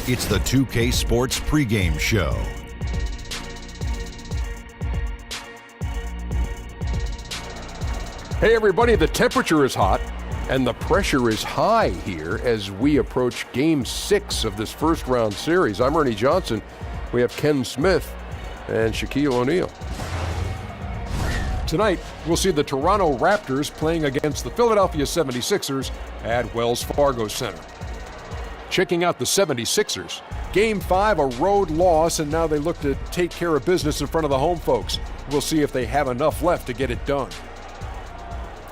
It's the 2K Sports pregame show. Hey everybody, the temperature is hot and the pressure is high here as we approach Game 6 of this first round series. I'm Ernie Johnson. We have Ken Smith and Shaquille O'Neal. Tonight, we'll see the Toronto Raptors playing against the Philadelphia 76ers at Wells Fargo Center. Checking out the 76ers. Game 5, a road loss, and now they look to take care of business in front of the home folks. We'll see if they have enough left to get it done.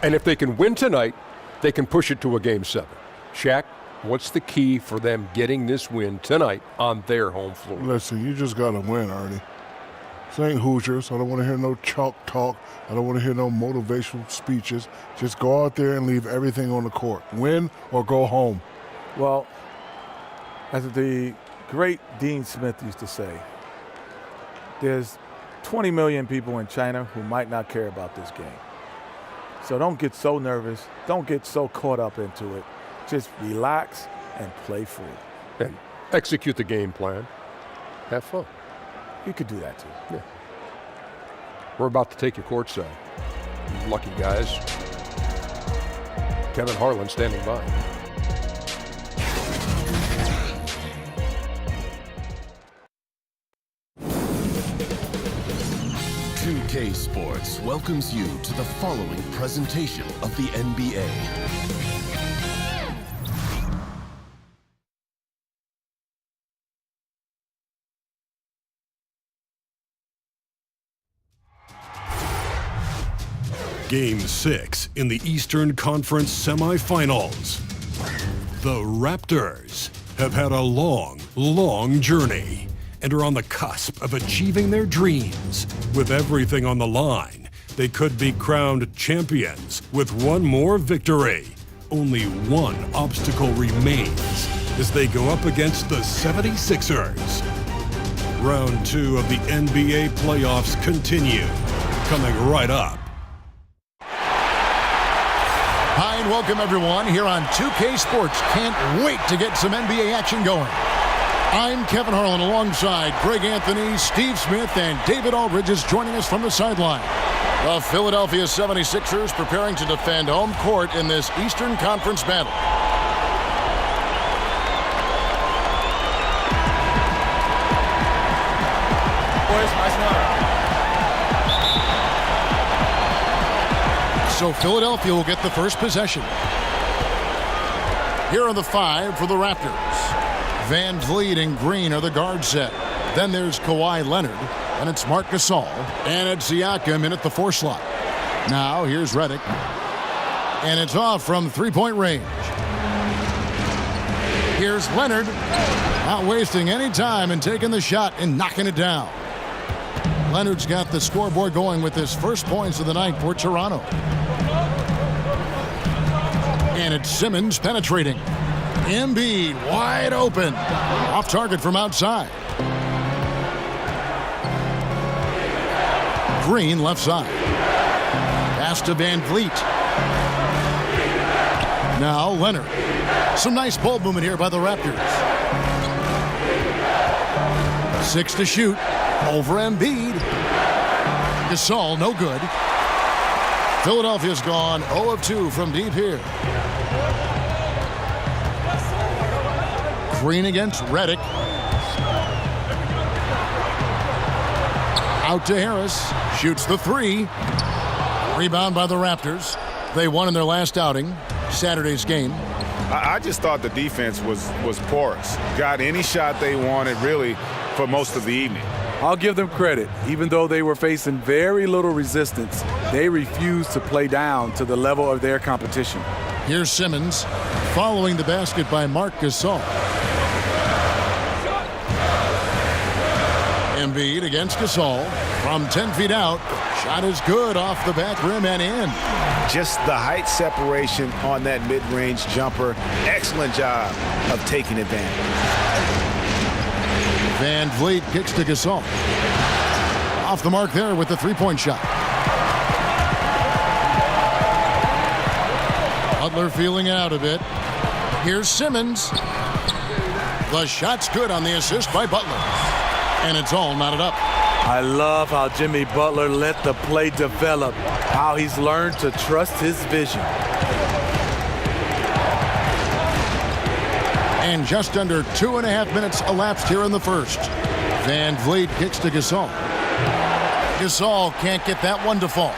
And if they can win tonight, they can push it to a Game 7. Shaq, what's the key for them getting this win tonight on their home floor? Listen, you just got to win, Ernie. This ain't Hoosiers. I don't want to hear no chalk talk. I don't want to hear no motivational speeches. Just go out there and leave everything on the court. Win or go home. Well, as the great Dean Smith used to say, there's 20 million people in China who might not care about this game. So don't get so nervous. Don't get so caught up into it. Just relax and play free. And execute the game plan. Have fun. You could do that too. Yeah. We're about to take you courtside. Lucky guys. Kevin Harlan standing by. K Sports welcomes you to the following presentation of the NBA. Game 6 in the Eastern Conference semifinals. The Raptors have had a long journey and are on the cusp of achieving their dreams. With everything on the line, they could be crowned champions with one more victory. Only one obstacle remains as they go up against the 76ers. Round 2 of the NBA playoffs continue, coming right up. Hi and welcome everyone here on 2K Sports. Can't wait to get some NBA action going. I'm Kevin Harlan alongside Greg Anthony, Steve Smith, and David Aldridge is joining us from the sideline. The Philadelphia 76ers preparing to defend home court in this Eastern Conference battle. So Philadelphia will get the first possession. Here are the 5 for the Raptors. Van Vliet and Green are the guard set. Then there's Kawhi Leonard, and it's Marc Gasol, and it's Siakam in at the 4 slot. Now here's Redick, and it's off from three-point range. Here's Leonard, not wasting any time and taking the shot and knocking it down. Leonard's got the scoreboard going with his first points of the night for Toronto. And it's Simmons penetrating. Embiid wide open. Off target from outside. Green left side. Pass to Van Vliet. Now Leonard. Some nice ball movement here by the Raptors. 6 to shoot. Over Embiid. Gasol no good. Philadelphia's gone 0 of 2 from deep here. Green against Redick. Out to Harris. Shoots the 3. Rebound by the Raptors. They won in their last outing, Saturday's game. I just thought the defense was porous. Got any shot they wanted, really, for most of the evening. I'll give them credit. Even though they were facing very little resistance, they refused to play down to the level of their competition. Here's Simmons following the basket by Marc Gasol. Embiid against Gasol from 10 feet out. Shot is good off the back rim and in. Just the height separation on that mid-range jumper. Excellent job of taking advantage. Van Vliet kicks to Gasol. Off the mark there with the three-point shot. Butler feeling out a bit. Here's Simmons. The shot's good on the assist by Butler. And it's all knotted up. I love how Jimmy Butler let the play develop, how he's learned to trust his vision. And just under 2.5 minutes elapsed here in the first. Van Vliet kicks to Gasol. Gasol can't get that one to fall.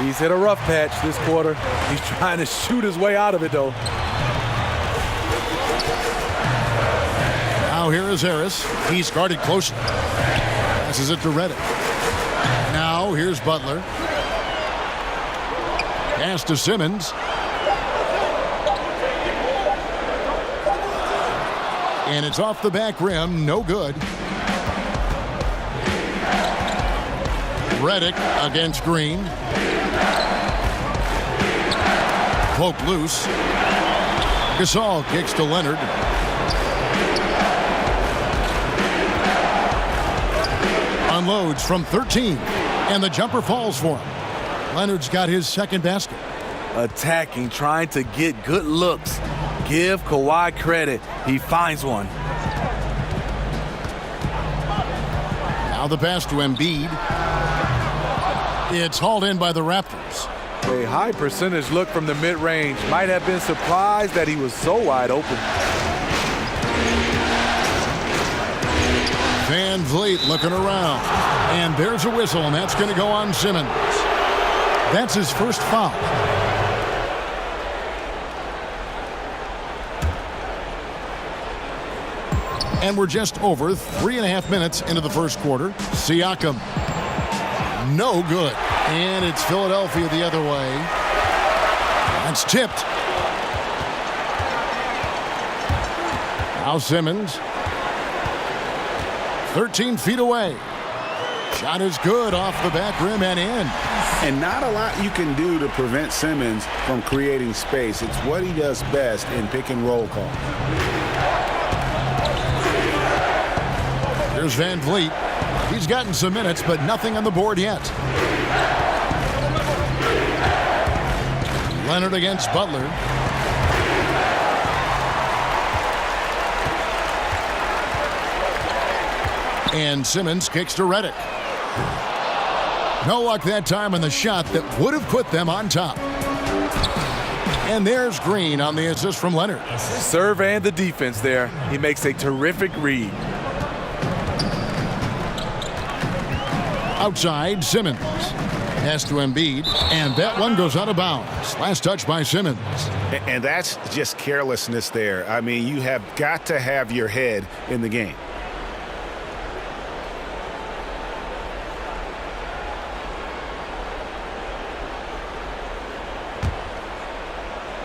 He's hit a rough patch this quarter. He's trying to shoot his way out of it, though. Now here is Harris. He's guarded closely. Passes it to Redick. Now here's Butler. Pass to Simmons. And it's off the back rim. No good. Redick against Green. Poke loose. Gasol kicks to Leonard. Unloads from 13. And the jumper falls for him. Leonard's got his second basket. Attacking, trying to get good looks. Give Kawhi credit. He finds one. Now the pass to Embiid. It's hauled in by the Raptors. A high percentage look from the mid-range. Might have been surprised that he was so wide open. Van Vliet looking around. And there's a whistle, and that's going to go on Simmons. That's his first foul. And we're just over 3.5 minutes into the first quarter. Siakam. No good. And it's Philadelphia the other way. That's tipped. Now Simmons. 13 feet away. Shot is good off the back rim and in. And not a lot you can do to prevent Simmons from creating space. It's what he does best in pick and roll call. Here's Van Vliet. He's gotten some minutes, but nothing on the board yet. Leonard against Butler. And Simmons kicks to Redick. No luck that time on the shot that would have put them on top. And there's Green on the assist from Leonard. Serve and the defense there. He makes a terrific read. Outside, Simmons. Pass to Embiid, and that one goes out of bounds. Last touch by Simmons. And that's just carelessness there. I mean, you have got to have your head in the game.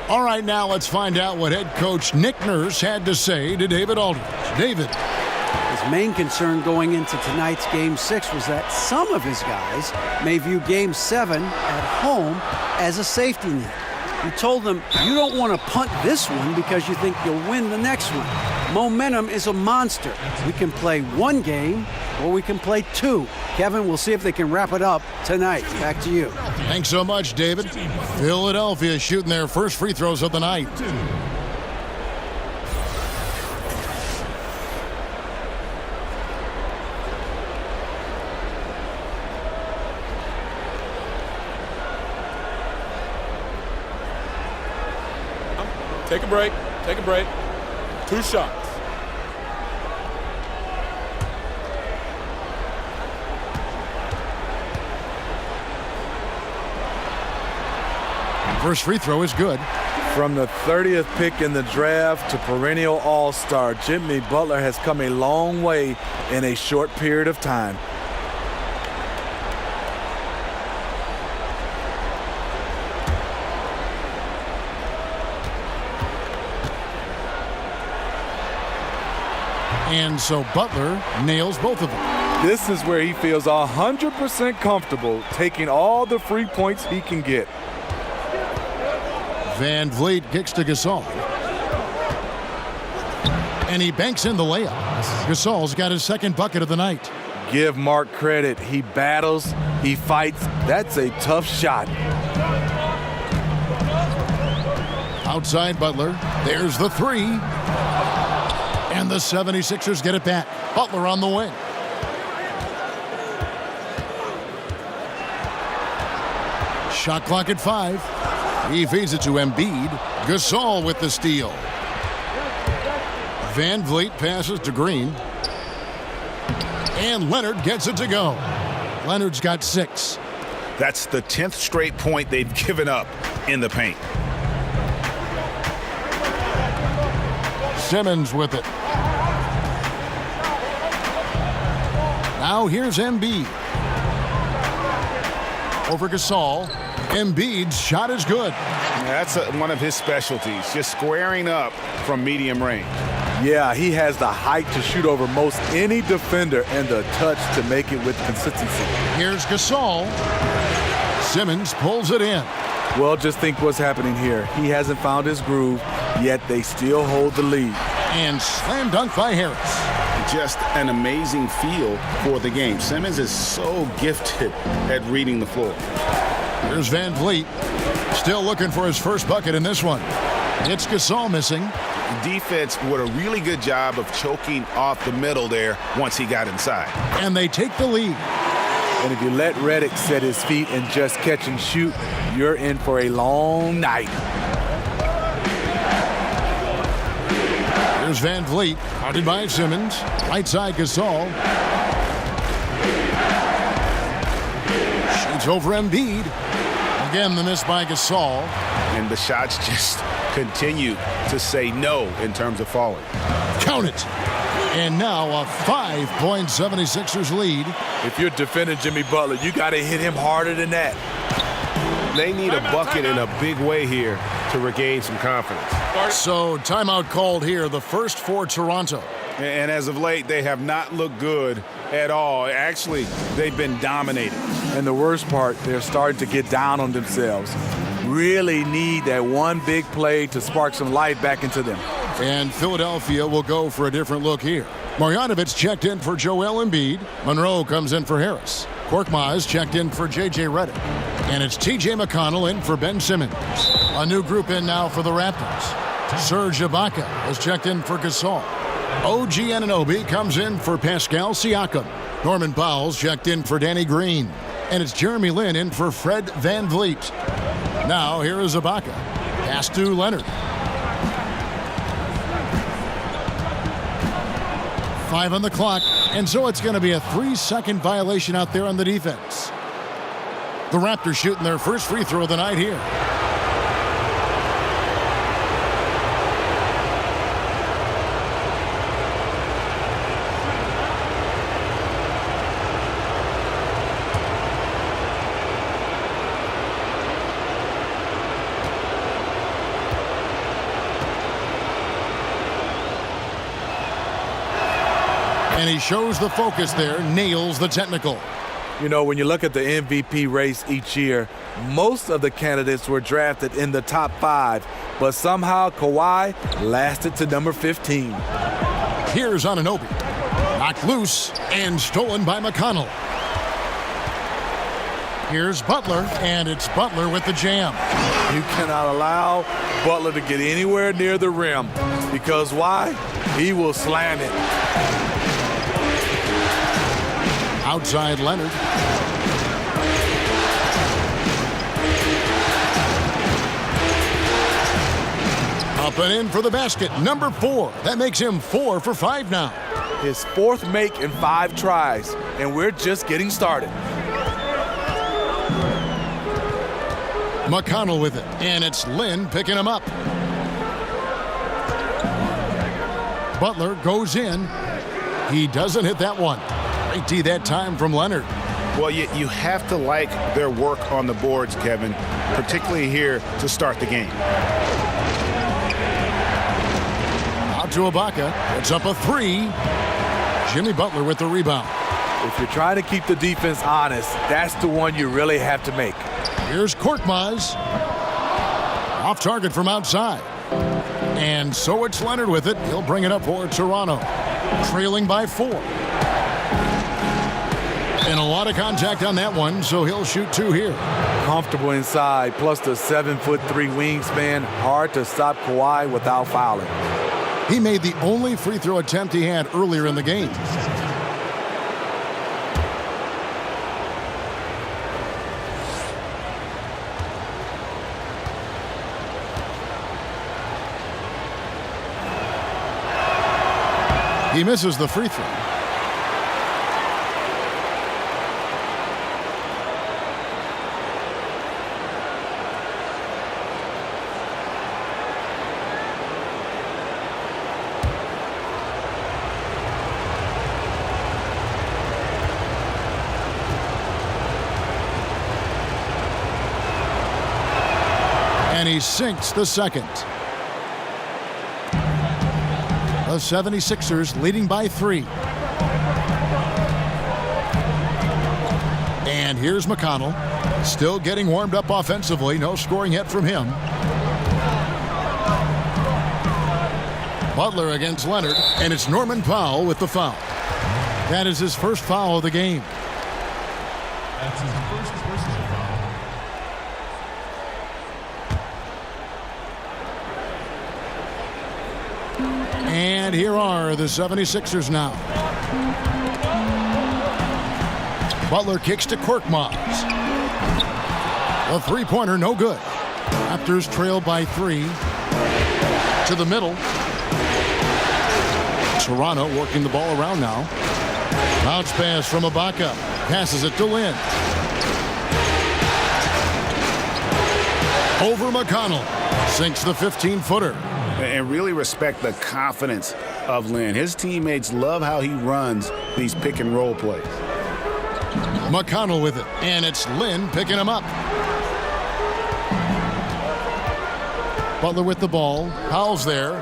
All right, now let's find out what head coach Nick Nurse had to say to David Aldridge. David. His main concern going into tonight's Game 6 was that some of his guys may view Game 7 at home as a safety net. He told them, you don't want to punt this one because you think you'll win the next one. Momentum is a monster. We can play one game or we can play two. Kevin, we'll see if they can wrap it up tonight. Back to you. Thanks so much, David. Philadelphia shooting their first free throws of the night. Take a break. Take a break. 2 shots. First free throw is good. From the 30th pick in the draft to perennial all-star, Jimmy Butler has come a long way in a short period of time. And so Butler nails both of them. This is where he feels 100% comfortable taking all the free points he can get. Van Vliet kicks to Gasol. And he banks in the layup. Gasol's got his second bucket of the night. Give Mark credit. He battles, he fights. That's a tough shot. Outside Butler. There's the three. And the 76ers get it back. Butler on the wing. Shot clock at 5. He feeds it to Embiid. Gasol with the steal. Van Vliet passes to Green. And Leonard gets it to go. Leonard's got 6. That's the 10th straight point they've given up in the paint. Simmons with it. Now here's Embiid. Over Gasol. Embiid's shot is good. That's one of his specialties, just squaring up from medium range. Yeah, he has the height to shoot over most any defender and the touch to make it with consistency. Here's Gasol. Simmons pulls it in. Well, just think what's happening here. He hasn't found his groove, yet they still hold the lead. And slam dunk by Harris. Just an amazing feel for the game. Simmons is so gifted at reading the floor. Here's Van Vliet. Still looking for his first bucket in this one. It's Gasol missing. Defense did a really good job of choking off the middle there once he got inside. And they take the lead. And if you let Redick set his feet and just catch and shoot, you're in for a long night. Here's Van Vliet, guarded by Simmons. Right side Gasol. Shoots over Embiid. Again, the miss by Gasol. And the shots just continue to say no in terms of falling. Count it. And now a 5-point 76ers lead. If you're defending Jimmy Butler, you got to hit him harder than that. They need a bucket in a big way here to regain some confidence. So timeout called here, the first for Toronto. And as of late, they have not looked good at all. Actually, they've been dominated. And the worst part, they're starting to get down on themselves. Really need that one big play to spark some life back into them. And Philadelphia will go for a different look here. Marjanovic checked in for Joel Embiid. Monroe comes in for Harris. Korkmaz checked in for J.J. Redick. And it's T.J. McConnell in for Ben Simmons. A new group in now for the Raptors. Serge Ibaka has checked in for Gasol. OG Anunoby comes in for Pascal Siakam. Norman Powell's checked in for Danny Green. And it's Jeremy Lin in for Fred Van Vliet. Now here is Ibaka. Pass to Leonard. 5 on the clock, and so it's going to be a 3-second violation out there on the defense. The Raptors shooting their first free throw of the night here. And he shows the focus there, nails the technical. You know, when you look at the MVP race each year, most of the candidates were drafted in the top 5, but somehow Kawhi lasted to number 15. Here's Anunoby. Knocked loose and stolen by McConnell. Here's Butler, and it's Butler with the jam. You cannot allow Butler to get anywhere near the rim, because why? He will slam it. Outside Leonard. Up and in for the basket, number 4. That makes him 4 for 5 now. His 4th make in 5 tries, and we're just getting started. McConnell with it, and it's Lin picking him up. Butler goes in. He doesn't hit that one. Great D that time from Leonard. Well, you have to like their work on the boards, Kevin, particularly here to start the game. Out to Ibaka. It's up a 3. Jimmy Butler with the rebound. If you're trying to keep the defense honest, that's the one you really have to make. Here's Korkmaz. Off target from outside. And so it's Leonard with it. He'll bring it up for Toronto. Trailing by 4. And a lot of contact on that one, so he'll shoot 2 here. Comfortable inside, plus the 7'3" wingspan. Hard to stop Kawhi without fouling. He made the only free throw attempt he had earlier in the game. He misses the free throw. And he sinks the second. The 76ers leading by 3. And here's McConnell, still getting warmed up offensively. No scoring yet from him. Butler against Leonard, and it's Norman Powell with the foul. That is his first foul of the game. That's his first personal foul. And here are the 76ers now. Butler kicks to Korkmaz. The three-pointer, no good. Raptors trail by 3. To the middle. Toronto working the ball around now. Bounce pass from Ibaka. Passes it to Lin. Over McConnell. Sinks the 15-footer. And really respect the confidence of Lin. His teammates love how he runs these pick-and-roll plays. McConnell with it, and it's Lin picking him up. Butler with the ball. Powell's there.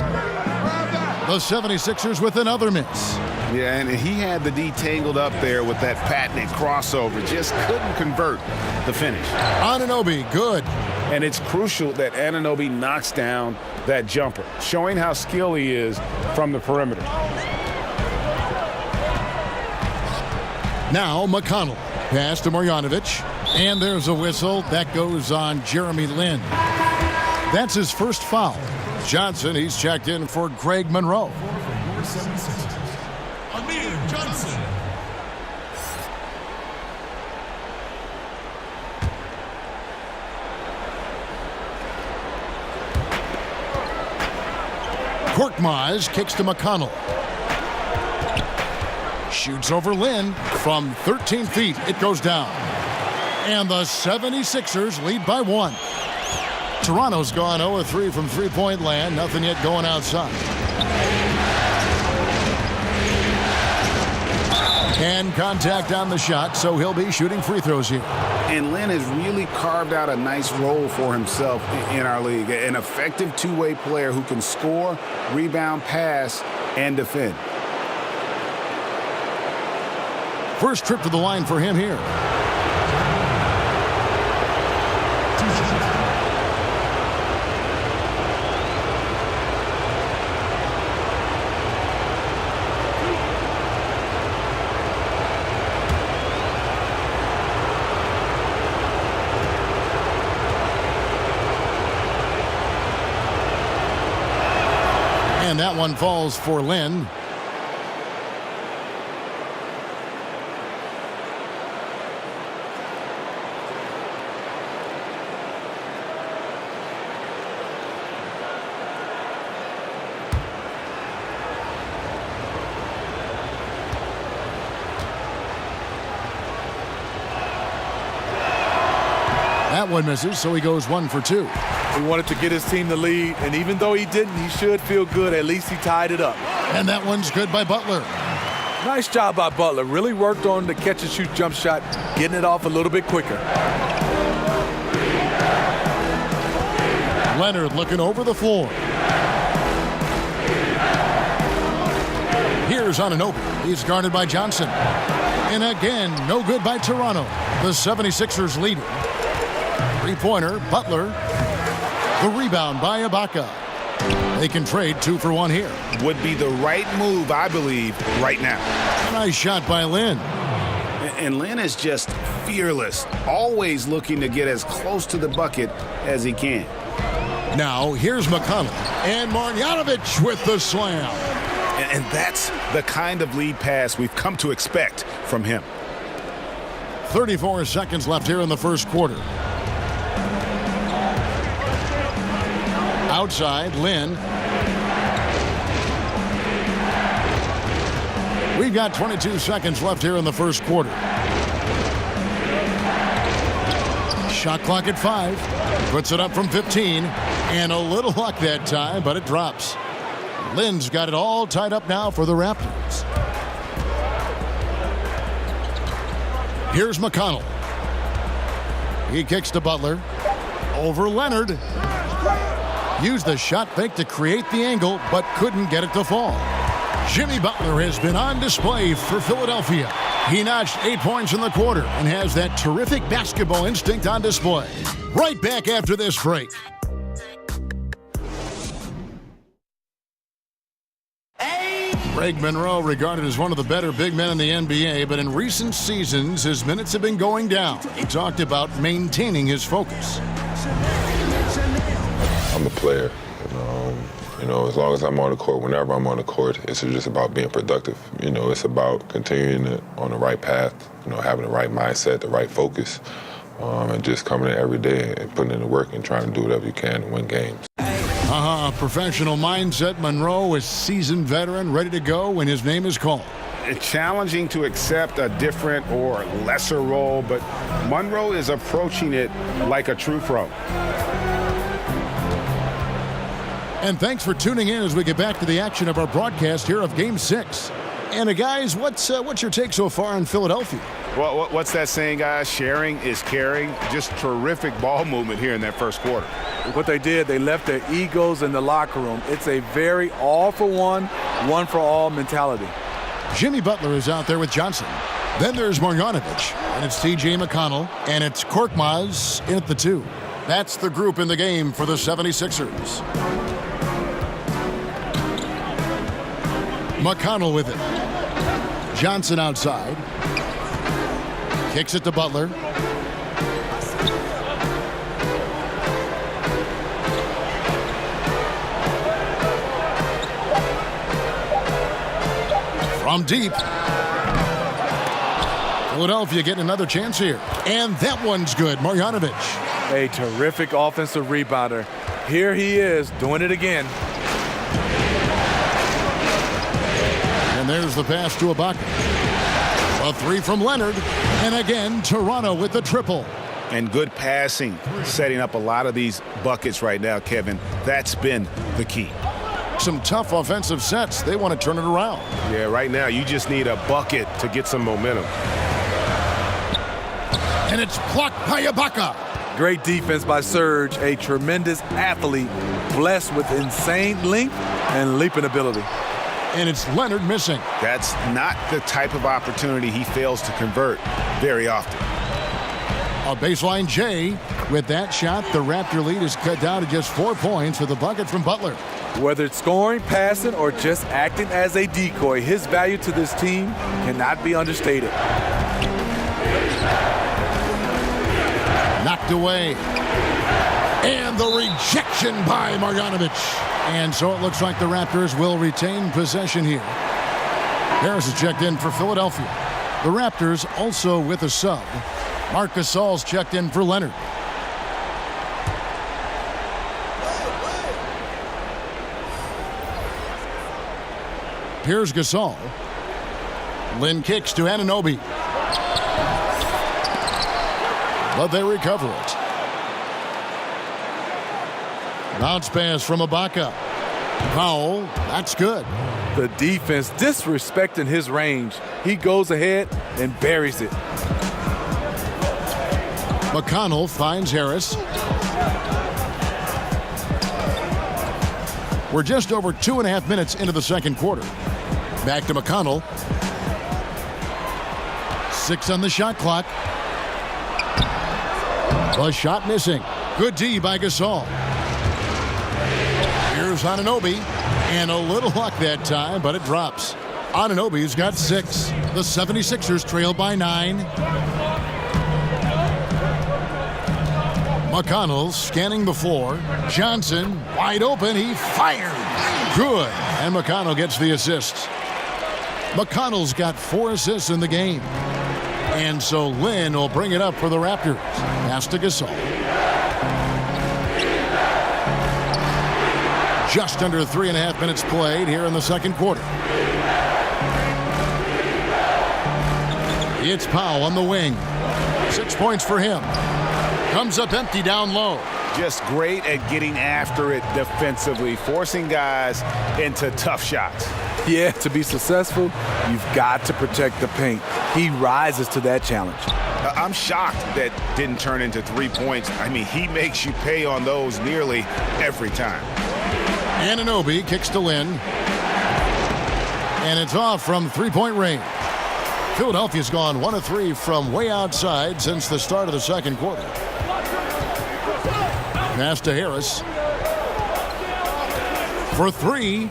The 76ers with another miss. Yeah, and he had the D tangled up there with that patented crossover. Just couldn't convert the finish. Anunoby, good. And it's crucial that Anunoby knocks down that jumper, showing how skilled he is from the perimeter. Now McConnell. Pass to Marjanovic. And there's a whistle. That goes on Jeremy Lin. That's his first foul. Johnson, he's checked in for Greg Monroe. Amir Johnson. Korkmaz kicks to McConnell. Shoots over Lin from 13 feet. It goes down. And the 76ers lead by 1. Toronto's gone 0-3 from three-point land. Nothing yet going outside. And contact on the shot, so he'll be shooting free throws here. And Lin has really carved out a nice role for himself in our league. An effective two-way player who can score, rebound, pass, and defend. First trip to the line for him here. And that one falls for Lin. That one misses, so he goes 1 for 2. He wanted to get his team the lead, and even though he didn't, he should feel good. At least he tied it up. And that one's good by Butler. Nice job by Butler. Really worked on the catch-and-shoot jump shot, getting it off a little bit quicker. Leonard looking over the floor. Here's Anunoby. He's guarded by Johnson. And again, no good by Toronto. The 76ers leading. Three-pointer, Butler. The rebound by Ibaka. They can trade 2 for 1 here. Would be the right move, I believe, right now. Nice shot by Lin. And Lin is just fearless, always looking to get as close to the bucket as he can. Now, here's McConnell. And Marjanovic with the slam. And that's the kind of lead pass we've come to expect from him. 34 seconds left here in the first quarter. Outside, Lynn. We've got 22 seconds left here in the first quarter. Shot clock at 5. Puts it up from 15. And a little luck that time, but it drops. Lynn's got it all tied up now for the Raptors. Here's McConnell. He kicks to Butler. Over Leonard. Used the shot fake to create the angle, but couldn't get it to fall. Jimmy Butler has been on display for Philadelphia. He notched 8 points in the quarter and has that terrific basketball instinct on display. Right back after this break. Greg Monroe regarded as one of the better big men in the NBA, but in recent seasons, his minutes have been going down. He talked about maintaining his focus. I'm a player. As long as I'm on the court, whenever I'm on the court, it's just about being productive. It's about continuing on the right path, having the right mindset, the right focus, and just coming in every day and putting in the work and trying to do whatever you can to win games. Professional mindset. Monroe is seasoned veteran, ready to go when his name is called. It's challenging to accept a different or lesser role, but Monroe is approaching it like a true pro. And thanks for tuning in as we get back to the action of our broadcast here of Game 6. And guys, what's your take so far on Philadelphia? Well, what's that saying, guys? Sharing is caring. Just terrific ball movement here in that first quarter. What they did, they left their egos in the locker room. It's a very all-for-one, one-for-all mentality. Jimmy Butler is out there with Johnson. Then there's Marjanovic, and it's T.J. McConnell, and it's Korkmaz in at the 2. That's the group in the game for the 76ers. McConnell with it. Johnson outside. Kicks it to Butler. From deep. Philadelphia getting another chance here. And that one's good. Marjanovic. A terrific offensive rebounder. Here he is doing it again. And there's the pass to Ibaka. A 3 from Leonard. And again, Toronto with the triple. And good passing, setting up a lot of these buckets right now, Kevin. That's been the key. Some tough offensive sets. They want to turn it around. Yeah, right now you just need a bucket to get some momentum. And it's blocked by Ibaka. Great defense by Serge, a tremendous athlete, blessed with insane length and leaping ability. And it's Leonard missing. That's not the type of opportunity he fails to convert very often. A baseline J. With that shot, the Raptor lead is cut down to just 4 points with a bucket from Butler. Whether it's scoring, passing, or just acting as a decoy, his value to this team cannot be understated. Knocked away. And the rejection by Marjanovic. And so it looks like the Raptors will retain possession here. Harris is checked in for Philadelphia. The Raptors also with a sub. Marc Gasol's checked in for Leonard. Here's Gasol. Lynn kicks to Anunoby. But they recover it. Bounce pass from Ibaka. Powell, that's good. The defense disrespecting his range. He goes ahead and buries it. McConnell finds Harris. We're just over 2.5 minutes into the second quarter. Back to McConnell. 6 on the shot clock. A shot missing. Good D by Gasol. Here's Anunoby. And a little luck that time, but it drops. Anunoby's got 6. The 76ers trail by 9. McConnell scanning the floor. Johnson wide open. He fired. Good. And McConnell gets the assist. McConnell's got 4 assists in the game. And so Lynn will bring it up for the Raptors. Pass to Gasol. Just under 3.5 minutes played here in the second quarter. It's Powell on the wing. 6 points for him. Comes up empty down low. Just great at getting after it defensively, forcing guys into tough shots. Yeah, to be successful, you've got to protect the paint. He rises to that challenge. I'm shocked that didn't turn into 3 points. I mean, he makes you pay on those nearly every time. Anunoby kicks to Lynn. And it's off from three-point range. Philadelphia's gone 1 of 3 from way outside since the start of the second quarter. Pass to Harris. For 3.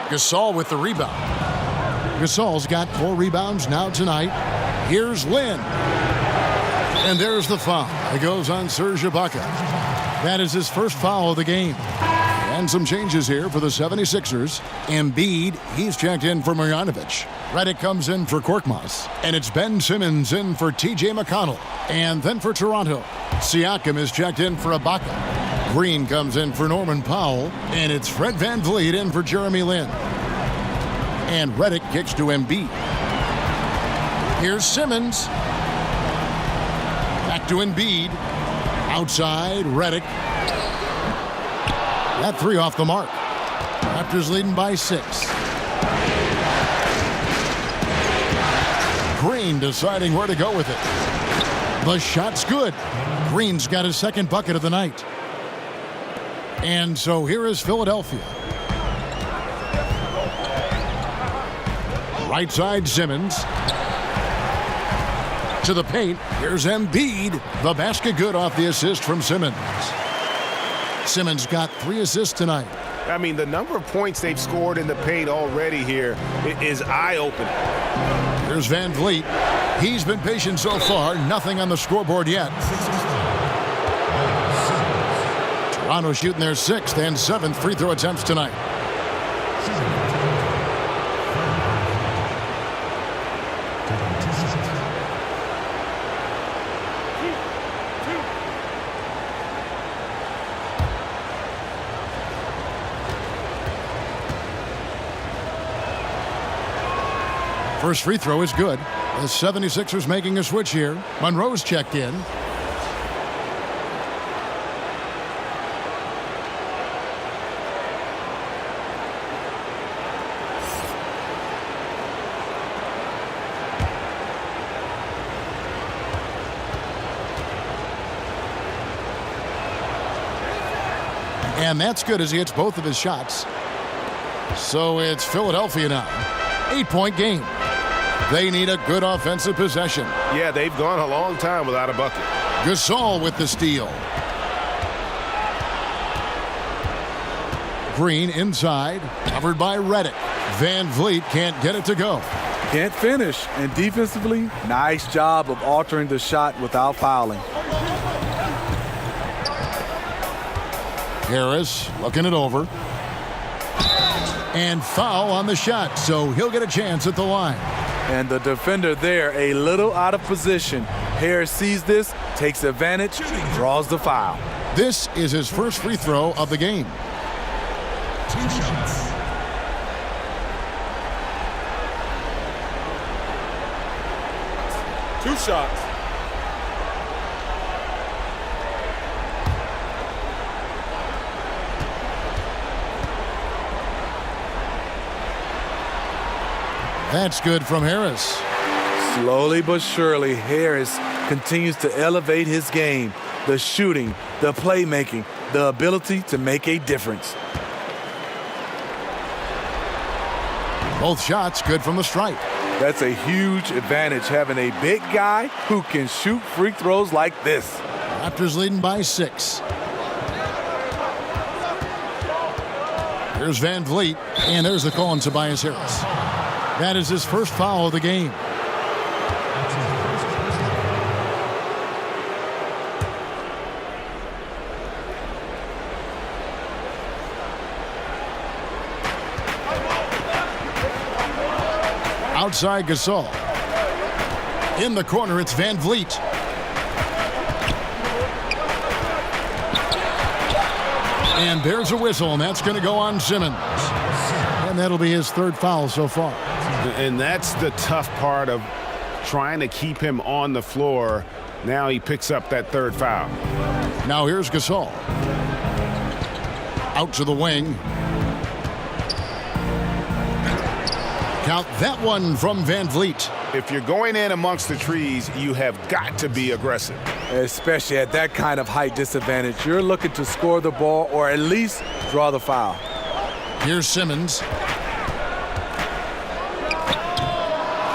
Gasol with the rebound. Gasol's got 4 rebounds now tonight. Here's Lynn. And there's the foul. It goes on Serge Ibaka. That is his first foul of the game. And some changes here for the 76ers. Embiid, he's checked in for Marjanovic. Redick comes in for Korkmaz. And it's Ben Simmons in for T.J. McConnell. And then for Toronto, Siakam is checked in for Ibaka. Green comes in for Norman Powell. And it's Fred VanVleet in for Jeremy Lin. And Redick kicks to Embiid. Here's Simmons. Back to Embiid. Outside, Redick. That 3 off the mark. Raptors leading by 6. Green deciding where to go with it. The shot's good. Green's got his second bucket of the night. And so here is Philadelphia. Right side, Simmons. To the paint. Here's Embiid. The basket good off the assist from Simmons. Simmons got 3 assists tonight. I mean, the number of points they've scored in the paint already here is eye-opening. Here's VanVleet. He's been patient so far. Nothing on the scoreboard yet. Toronto shooting their 6th and 7th free throw attempts tonight. First free throw is good. The 76ers making a switch here. Monroe's checked in. And that's good as he hits both of his shots. So it's Philadelphia now. 8-point game. They need a good offensive possession. Yeah, they've gone a long time without a bucket. Gasol with the steal. Green inside, covered by Redick. VanVleet can't get it to go. Can't finish. And defensively, nice job of altering the shot without fouling. Harris looking it over. And foul on the shot, so he'll get a chance at the line. And the defender there a little out of position. Harris sees this, takes advantage, draws the foul. This is his first free throw of the game. 2 shots. Two shots. That's good from Harris. Slowly but surely, Harris continues to elevate his game. The shooting, the playmaking, the ability to make a difference. Both shots good from the stripe. That's a huge advantage, having a big guy who can shoot free throws like this. Raptors leading by 6. Here's VanVleet, and there's the call on Tobias Harris. That is his first foul of the game. Outside Gasol. In the corner, it's Van Vliet. And there's a whistle, and that's going to go on Simmons. And that'll be his third foul so far. And that's the tough part of trying to keep him on the floor. Now he picks up that third foul. Now here's Gasol. Out to the wing. Count that one from Van Vliet. If you're going in amongst the trees, you have got to be aggressive. Especially at that kind of height disadvantage. You're looking to score the ball or at least draw the foul. Here's Simmons.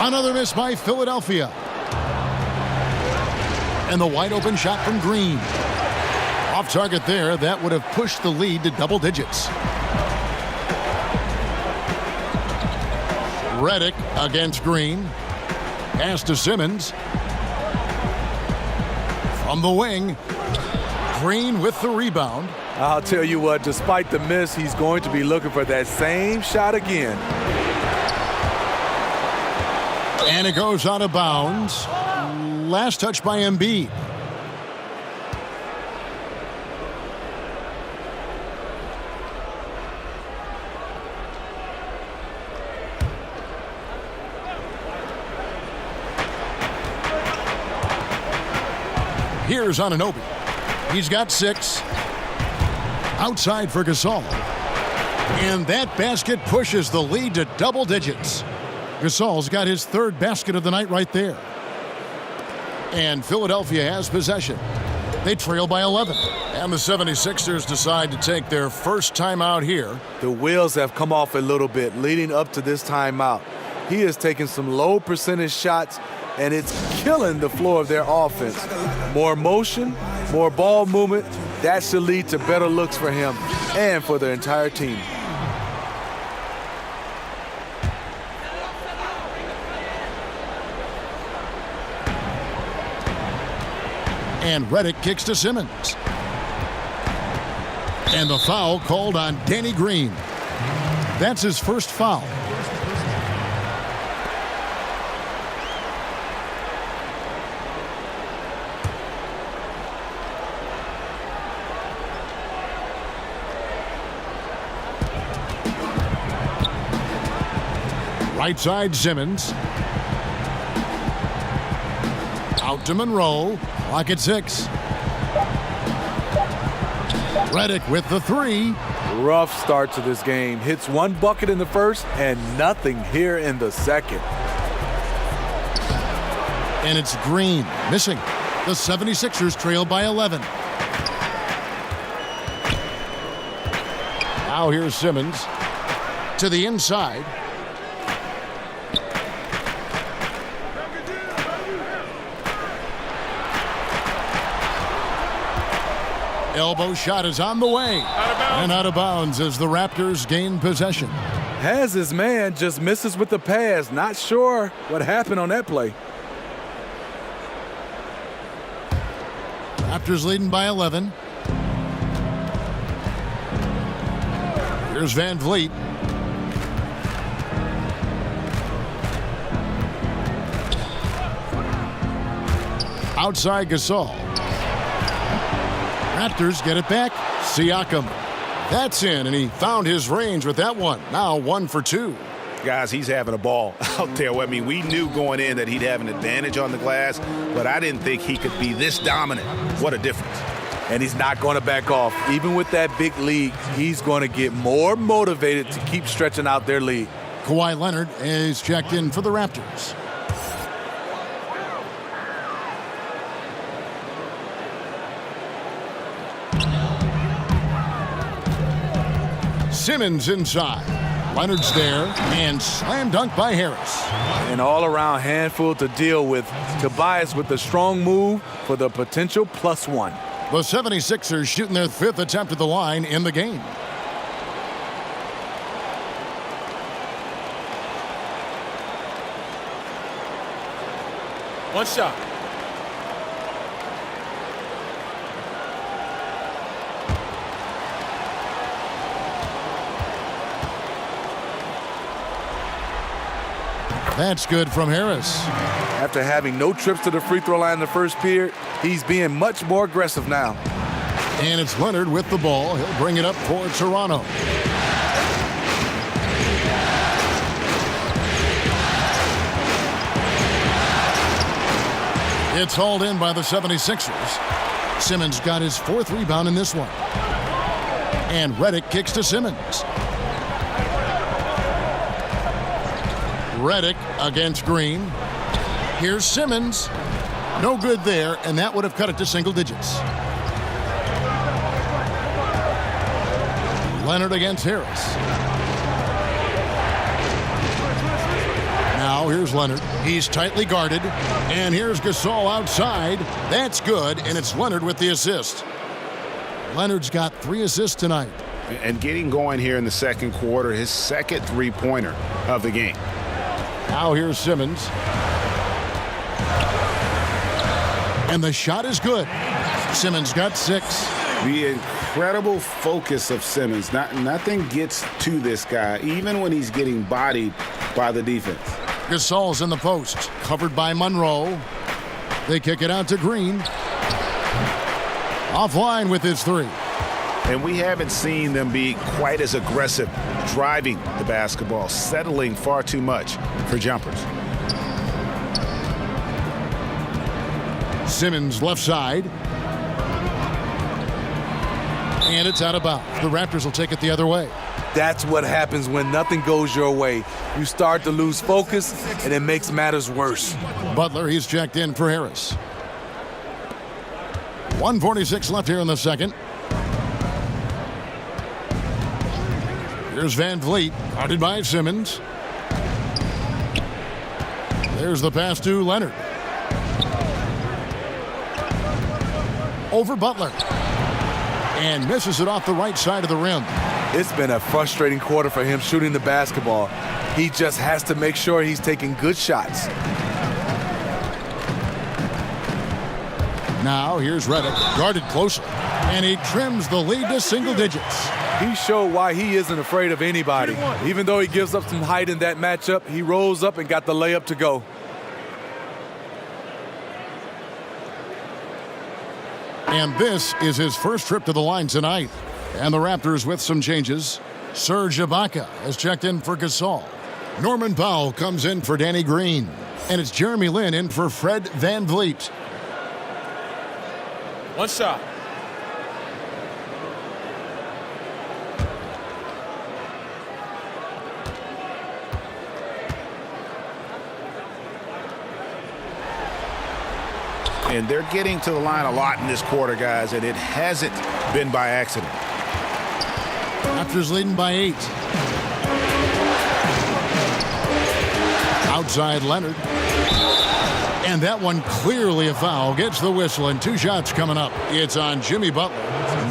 Another miss by Philadelphia. And the wide open shot from Green. Off target there. That would have pushed the lead to double digits. Redick against Green. Pass to Simmons. From the wing. Green with the rebound. I'll tell you what, despite the miss, he's going to be looking for that same shot again. And it goes out of bounds. Last touch by Embiid. Here's Anunoby. He's got 6. Outside for Gasol. And that basket pushes the lead to double digits. Gasol's got his third basket of the night right there. And Philadelphia has possession. They trail by 11. And the 76ers decide to take their first timeout here. The wheels have come off a little bit leading up to this timeout. He has taken some low percentage shots, and it's killing the floor of their offense. More motion, more ball movement, that should lead to better looks for him and for the entire team. And Redick kicks to Simmons. And the foul called on Danny Green. That's his first foul. Right side, Simmons. Out to Monroe. Clock at 6. Redick with the 3. Rough start to this game. Hits one bucket in the first and nothing here in the second. And it's Green missing. The 76ers trail by 11. Now here's Simmons to the inside. Elbow shot is on the way. And out of bounds as the Raptors gain possession. Has his man, just misses with the pass. Not sure what happened on that play. Raptors leading by 11. Here's Van Vliet. Outside Gasol. Raptors get it back. Siakam. That's in, and he found his range with that one. Now 1 for 2. Guys, he's having a ball out there. I mean, we knew going in that he'd have an advantage on the glass, but I didn't think he could be this dominant. What a difference. And he's not going to back off. Even with that big lead, he's going to get more motivated to keep stretching out their lead. Kawhi Leonard is checked in for the Raptors. Simmons inside. Leonard's there, and slam dunk by Harris. An all-around handful to deal with. Tobias with a strong move for the potential +1. The 76ers shooting their 5th attempt at the line in the game. One shot. That's good from Harris. After having no trips to the free throw line in the first period, he's being much more aggressive now. And it's Leonard with the ball. He'll bring it up for Toronto. It's hauled in by the 76ers. Simmons got his 4th rebound in this one. And Redick kicks to Simmons. Redick against Green. Here's Simmons. No good there, and that would have cut it to single digits. Leonard against Harris. Now here's Leonard. He's tightly guarded. And here's Gasol outside. That's good, and it's Leonard with the assist. Leonard's got 3 assists tonight. And getting going here in the second quarter, his second three-pointer of the game. Now here's Simmons. And the shot is good. Simmons got 6. The incredible focus of Simmons. Nothing gets to this guy, even when he's getting bodied by the defense. Gasol's in the post, covered by Monroe. They kick it out to Green. Offline with his 3. And we haven't seen them be quite as aggressive driving the basketball, settling far too much for jumpers. Simmons left side. And it's out of bounds. The Raptors will take it the other way. That's what happens when nothing goes your way. You start to lose focus, and it makes matters worse. Butler, he's checked in for Harris. 1:46 left here in the second. Here's Van Vliet, guarded by Simmons. There's the pass to Leonard. Over Butler. And misses it off the right side of the rim. It's been a frustrating quarter for him shooting the basketball. He just has to make sure he's taking good shots. Now here's Redick, guarded closely. And he trims the lead to single digits. He showed why he isn't afraid of anybody. Even though he gives up some height in that matchup, he rose up and got the layup to go. And this is his first trip to the line tonight. And the Raptors with some changes. Serge Ibaka has checked in for Gasol. Norman Powell comes in for Danny Green. And it's Jeremy Lin in for Fred Van Vliet. One shot. And they're getting to the line a lot in this quarter, guys, and it hasn't been by accident. Raptors leading by 8. Outside Leonard. And that one clearly a foul. Gets the whistle, and 2 shots coming up. It's on Jimmy Butler.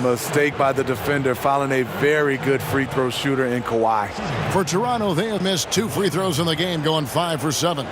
Mistake by the defender, fouling a very good free throw shooter in Kawhi. For Toronto, they have missed 2 free throws in the game, going 5 for 7.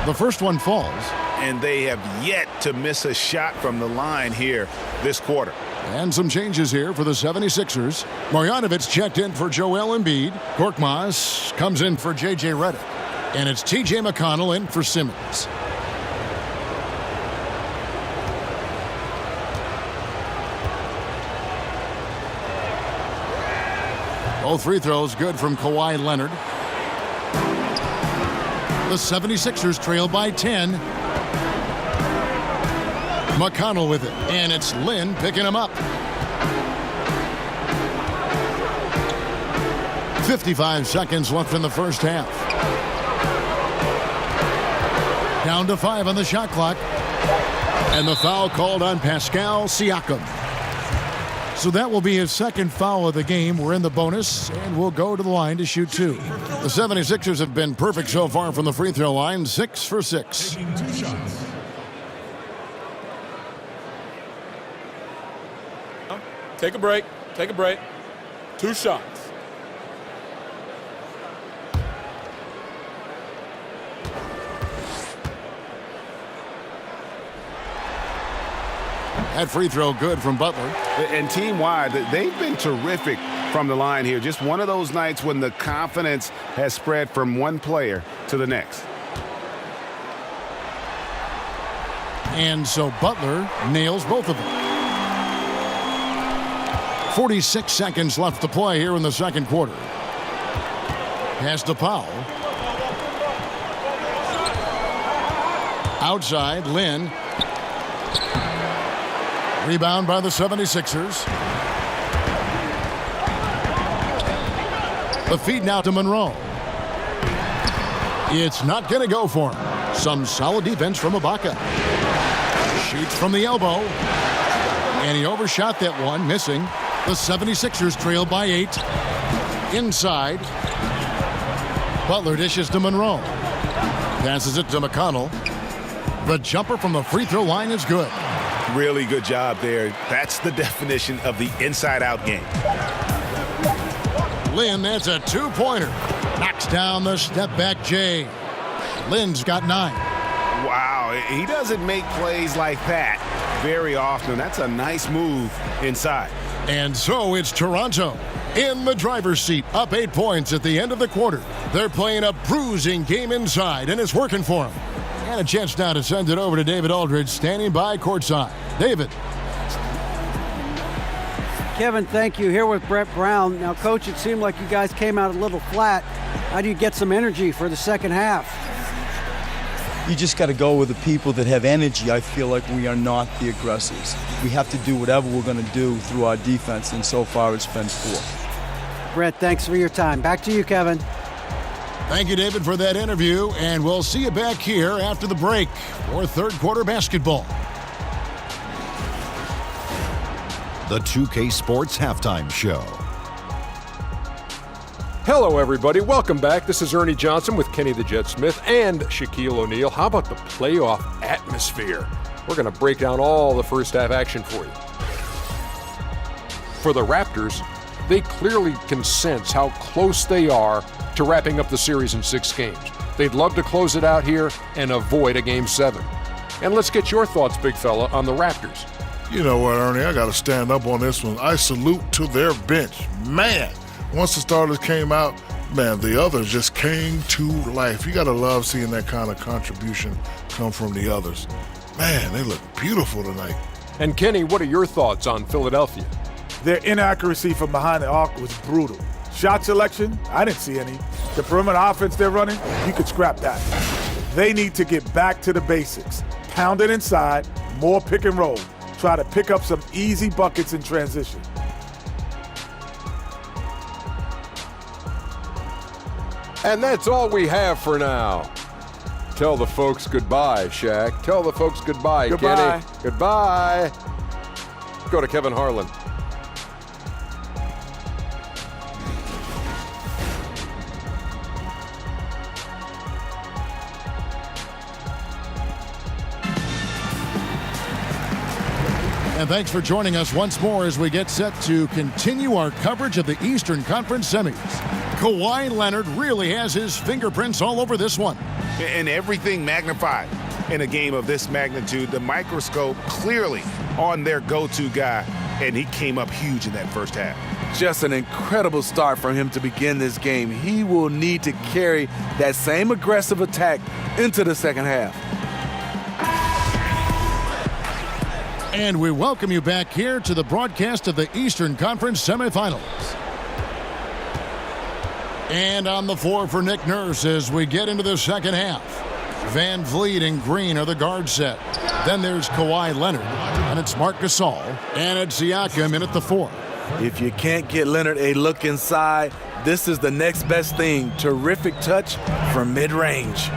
The first one falls. And they have yet to miss a shot from the line here this quarter. And some changes here for the 76ers. Marjanovic checked in for Joel Embiid. Korkmaz comes in for J.J. Redick. And it's T.J. McConnell in for Simmons. Both free throws good from Kawhi Leonard. The 76ers trail by 10. McConnell with it, and it's Lin picking him up. 55 seconds left in the first half. Down to 5 on the shot clock. And the foul called on Pascal Siakam. So that will be his second foul of the game. We're in the bonus, and we'll go to the line to shoot 2. The 76ers have been perfect so far from the free throw line, 6 for 6. Taking 2 shots. Take a break. Take a break. 2 shots. That free throw good from Butler. And team-wide, they've been terrific from the line here. Just one of those nights when the confidence has spread from one player to the next. And so Butler nails both of them. 46 seconds left to play here in the second quarter. Pass to Powell. Outside, Lynn. Rebound by the 76ers. The feed now to Monroe. It's not going to go for him. Some solid defense from Ibaka. Shoots from the elbow. And he overshot that one, missing. The 76ers trail by 8. Inside. Butler dishes to Monroe. Passes it to McConnell. The jumper from the free throw line is good. Really good job there. That's the definition of the inside-out game. Lynn, that's a two-pointer. Knocks down the step-back J. Lynn's got 9. Wow, he doesn't make plays like that very often. That's a nice move inside. And so it's Toronto in the driver's seat, up 8 points at the end of the quarter. They're playing a bruising game inside, and it's working for them. And a chance now to send it over to David Aldridge, standing by courtside. David. Kevin, thank you. Here with Brett Brown. Now, Coach, it seemed like you guys came out a little flat. How do you get some energy for the second half? You just got to go with the people that have energy. I feel like we are not the aggressors. We have to do whatever we're going to do through our defense, and so far it's been poor. Brett, thanks for your time. Back to you, Kevin. Thank you, David, for that interview, and we'll see you back here after the break for third quarter basketball. The 2K Sports Halftime Show. Hello, everybody. Welcome back. This is Ernie Johnson with Kenny the Jet Smith and Shaquille O'Neal. How about the playoff atmosphere? We're going to break down all the first half action for you. For the Raptors, they clearly can sense how close they are to wrapping up the series in 6 games. They'd love to close it out here and avoid a Game 7. And let's get your thoughts, big fella, on the Raptors. You know what, Ernie? I got to stand up on this one. I salute to their bench. Man, once the starters came out, man, the others just came to life. You got to love seeing that kind of contribution come from the others. Man, they look beautiful tonight. And Kenny, what are your thoughts on Philadelphia? Their inaccuracy from behind the arc was brutal. Shot selection, I didn't see any. The perimeter offense they're running, you could scrap that. They need to get back to the basics. Pound it inside, more pick and roll. Try to pick up some easy buckets in transition. And that's all we have for now. Tell the folks goodbye, Shaq. Tell the folks goodbye, Goodbye. Kenny. Goodbye. Go to Kevin Harlan. And thanks for joining us once more as we get set to continue our coverage of the Eastern Conference semis. Kawhi Leonard really has his fingerprints all over this one. And everything magnified in a game of this magnitude. The microscope clearly on their go-to guy, and he came up huge in that first half. Just an incredible start for him to begin this game. He will need to carry that same aggressive attack into the second half. And we welcome you back here to the broadcast of the Eastern Conference semifinals. And on the floor for Nick Nurse as we get into the second half. Van Vliet and Green are the guard set. Then there's Kawhi Leonard, and it's Marc Gasol, and it's Siakam in at the 4. If you can't get Leonard a look inside, this is the next best thing. Terrific touch from mid-range.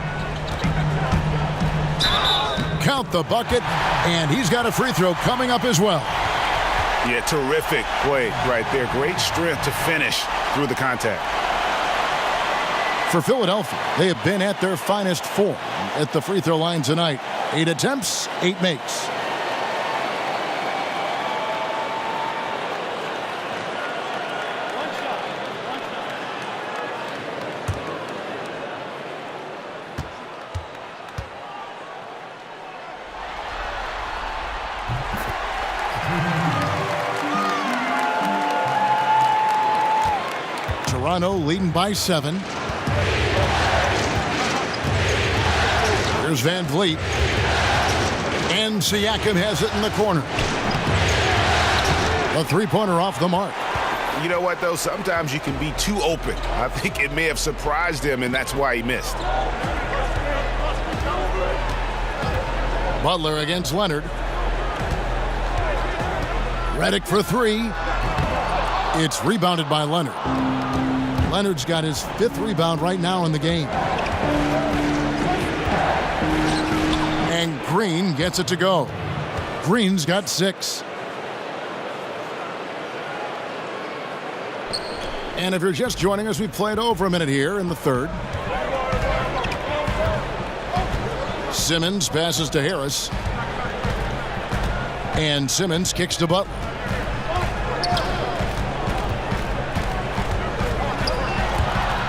Count the bucket, and he's got a free throw coming up as well. Yeah, terrific play right there. Great strength to finish through the contact. For Philadelphia, they have been at their finest form at the free throw line tonight. 8 attempts, 8 makes. Toronto leading by 7. Here's Van Vliet. And Siakam has it in the corner. A three-pointer off the mark. You know what, though? Sometimes you can be too open. I think it may have surprised him, and that's why he missed. Butler against Leonard. Redick for 3. It's rebounded by Leonard. Leonard's got his 5th rebound right now in the game. And Green gets it to go. Green's got 6. And if you're just joining us, we've played over a minute here in the third. Simmons passes to Harris. And Simmons kicks to Butler.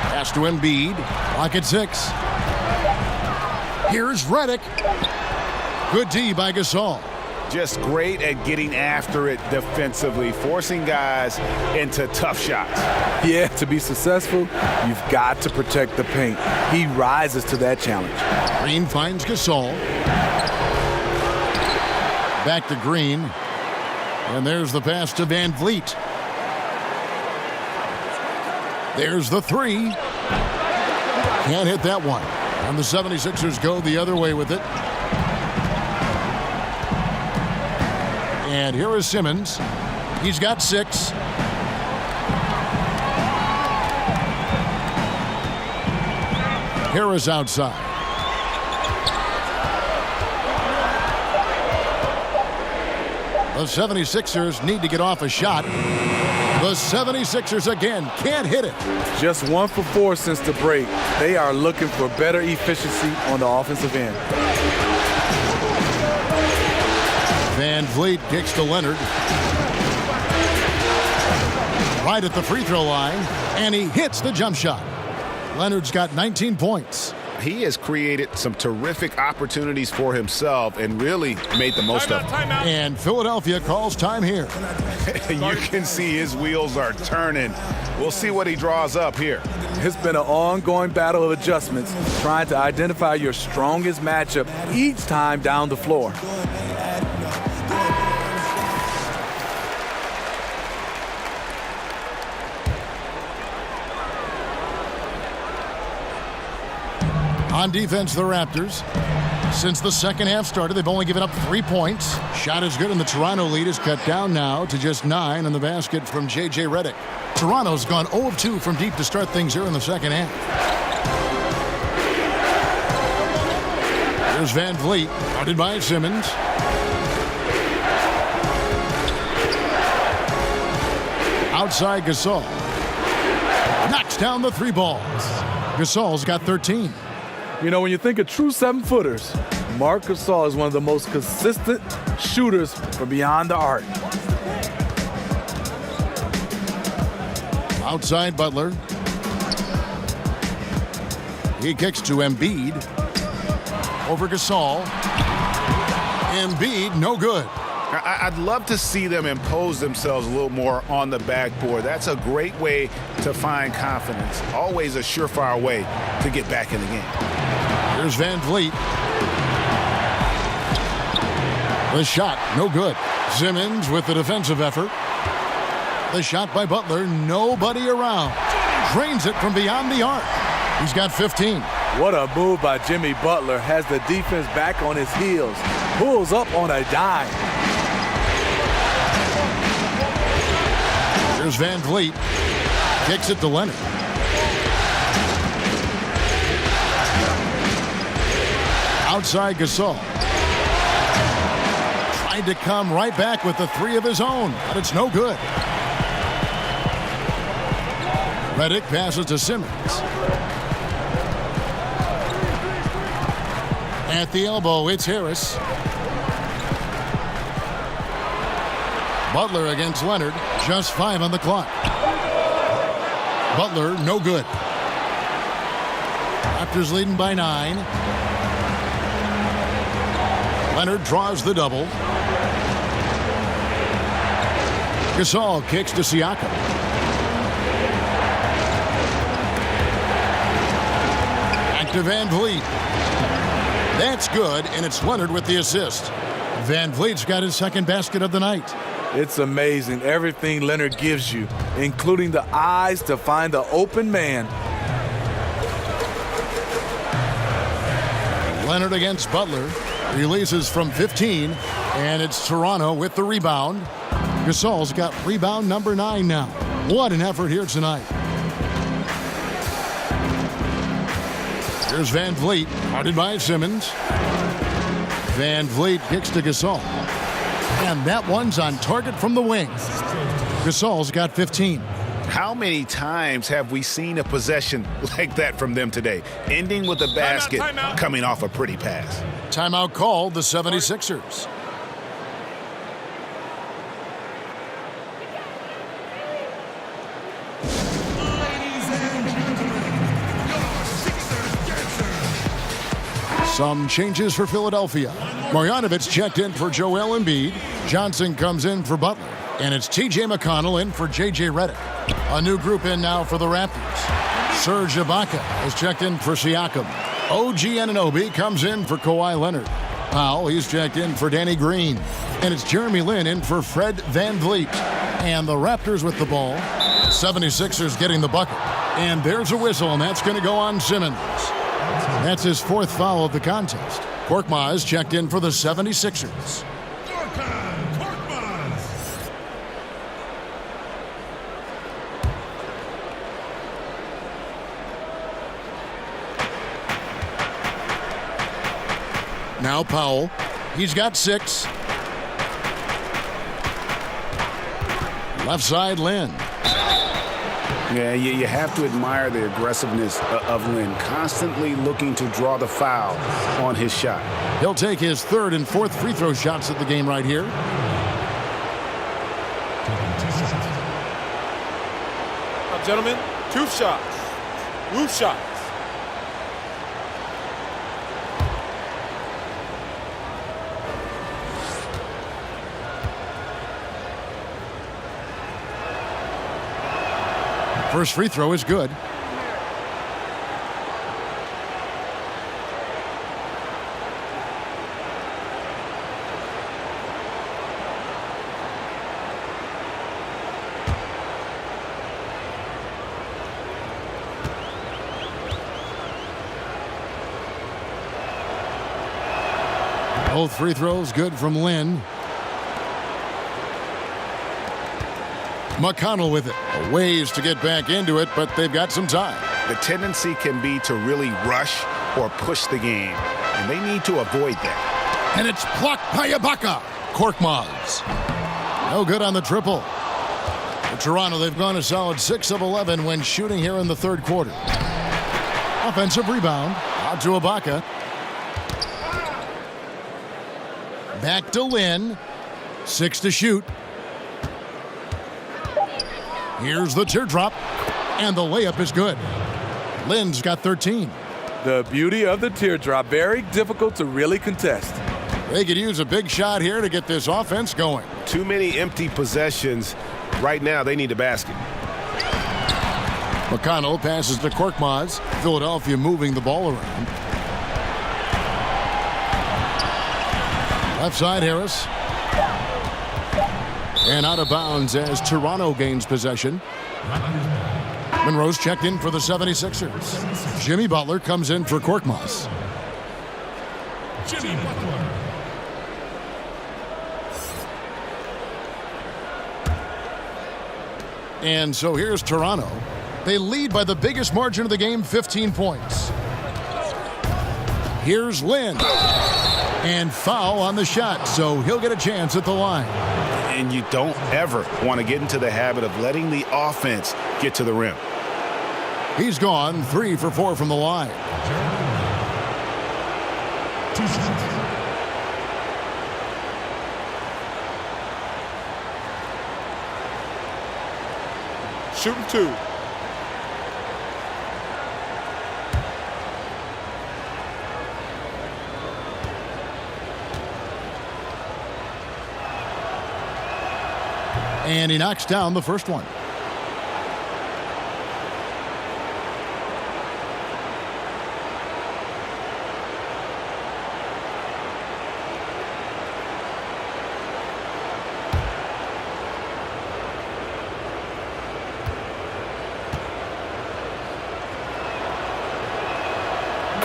Pass to Embiid. Clock at 6. Here's Redick. Good D by Gasol. Just great at getting after it defensively, forcing guys into tough shots. Yeah, to be successful, you've got to protect the paint. He rises to that challenge. Green finds Gasol. Back to Green. And there's the pass to Van Vliet. There's the 3. Can't hit that one. And the 76ers go the other way with it. And here is Simmons. He's got 6. Harris outside. The 76ers need to get off a shot. The 76ers again can't hit it. Just 1 for 4 since the break. They are looking for better efficiency on the offensive end. Van Vliet kicks to Leonard. Right at the free throw line, and he hits the jump shot. Leonard's got 19 points. He has created some terrific opportunities for himself and really made the most of them. And Philadelphia calls time here. You can see his wheels are turning. We'll see what he draws up here. It's been an ongoing battle of adjustments, trying to identify your strongest matchup each time down the floor. On defense, the Raptors. Since the second half started, they've only given up 3 points. Shot is good, and the Toronto lead is cut down now to just 9 in the basket from J.J. Redick. Toronto's gone 0 of 2 from deep to start things here in the second half. Here's Van Vliet, guarded by Simmons. Outside Gasol. Knocks down the 3 balls. Gasol's got 13. You know, when you think of true 7-footers, Marc Gasol is one of the most consistent shooters from beyond the arc. Outside Butler. He kicks to Embiid. Over Gasol. Embiid, no good. I'd love to see them impose themselves a little more on the backboard. That's a great way to find confidence. Always a surefire way to get back in the game. Here's Van Vliet. The shot, no good. Simmons with the defensive effort. The shot by Butler, nobody around. Drains it from beyond the arc. He's got 15. What a move by Jimmy Butler. Has the defense back on his heels. Pulls up on a dime. Here's Van Vliet. Kicks it to Leonard. Outside Gasol. Tried to come right back with the 3 of his own, but it's no good. Redick passes to Simmons. At the elbow, it's Harris. Butler against Leonard. Just 5 on the clock. Butler, no good. Raptors leading by 9. Leonard draws the double. Gasol kicks to Siakam. Back to Van Vliet. That's good, and it's Leonard with the assist. Van Vliet's got his second basket of the night. It's amazing everything Leonard gives you, including the eyes to find the open man. Leonard against Butler. Releases from 15, and it's Toronto with the rebound. Gasol's got rebound number 9 now. What an effort here tonight. Here's Van Vliet, guarded by Simmons. Van Vliet kicks to Gasol. And that one's on target from the wing. Gasol's got 15. How many times have we seen a possession like that from them today, ending with a basket coming off a pretty pass? Timeout called the 76ers. Some changes for Philadelphia. Marjanovic checked in for Joel Embiid. Johnson comes in for Butler. And it's T.J. McConnell in for J.J. Redick. A new group in now for the Raptors. Serge Ibaka has checked in for Siakam. OG Anunoby comes in for Kawhi Leonard. Powell, he's checked in for Danny Green. And it's Jeremy Lin in for Fred Van Vliet. And the Raptors with the ball. 76ers getting the bucket. And there's a whistle, and that's going to go on Simmons. That's his 4th foul of the contest. Korkmaz checked in for the 76ers. Now Powell. He's got 6. Left side, Lin. Yeah, you have to admire the aggressiveness of Lin, constantly looking to draw the foul on his shot. He'll take his 3rd and 4th free throw shots of the game right here. Now, gentlemen, 2 shots. Roof shots. First free throw is good. Both free throws good from Lin. McConnell with it. Ways to get back into it, but they've got some time. The tendency can be to really rush or push the game, and they need to avoid that. And it's blocked by Ibaka. Korkmaz. No good on the triple. For Toronto, they've gone a solid 6 of 11 when shooting here in the 3rd quarter. Offensive rebound. Out to Ibaka. Back to Lin. 6 to shoot. Here's the teardrop, and the layup is good. Lin's got 13. The beauty of the teardrop, very difficult to really contest. They could use a big shot here to get this offense going. Too many empty possessions. Right now, they need a basket. McConnell passes to Korkmaz. Philadelphia moving the ball around. Left side, Harris. And out of bounds as Toronto gains possession. Monroe's checked in for the 76ers. Jimmy Butler comes in for Korkmaz. Jimmy Butler. And so here's Toronto. They lead by the biggest margin of the game, 15 points. Here's Lin. And foul on the shot, so he'll get a chance at the line. And you don't ever want to get into the habit of letting the offense get to the rim. He's gone 3 for 4 from the line. Shooting 2. And he knocks down the first one.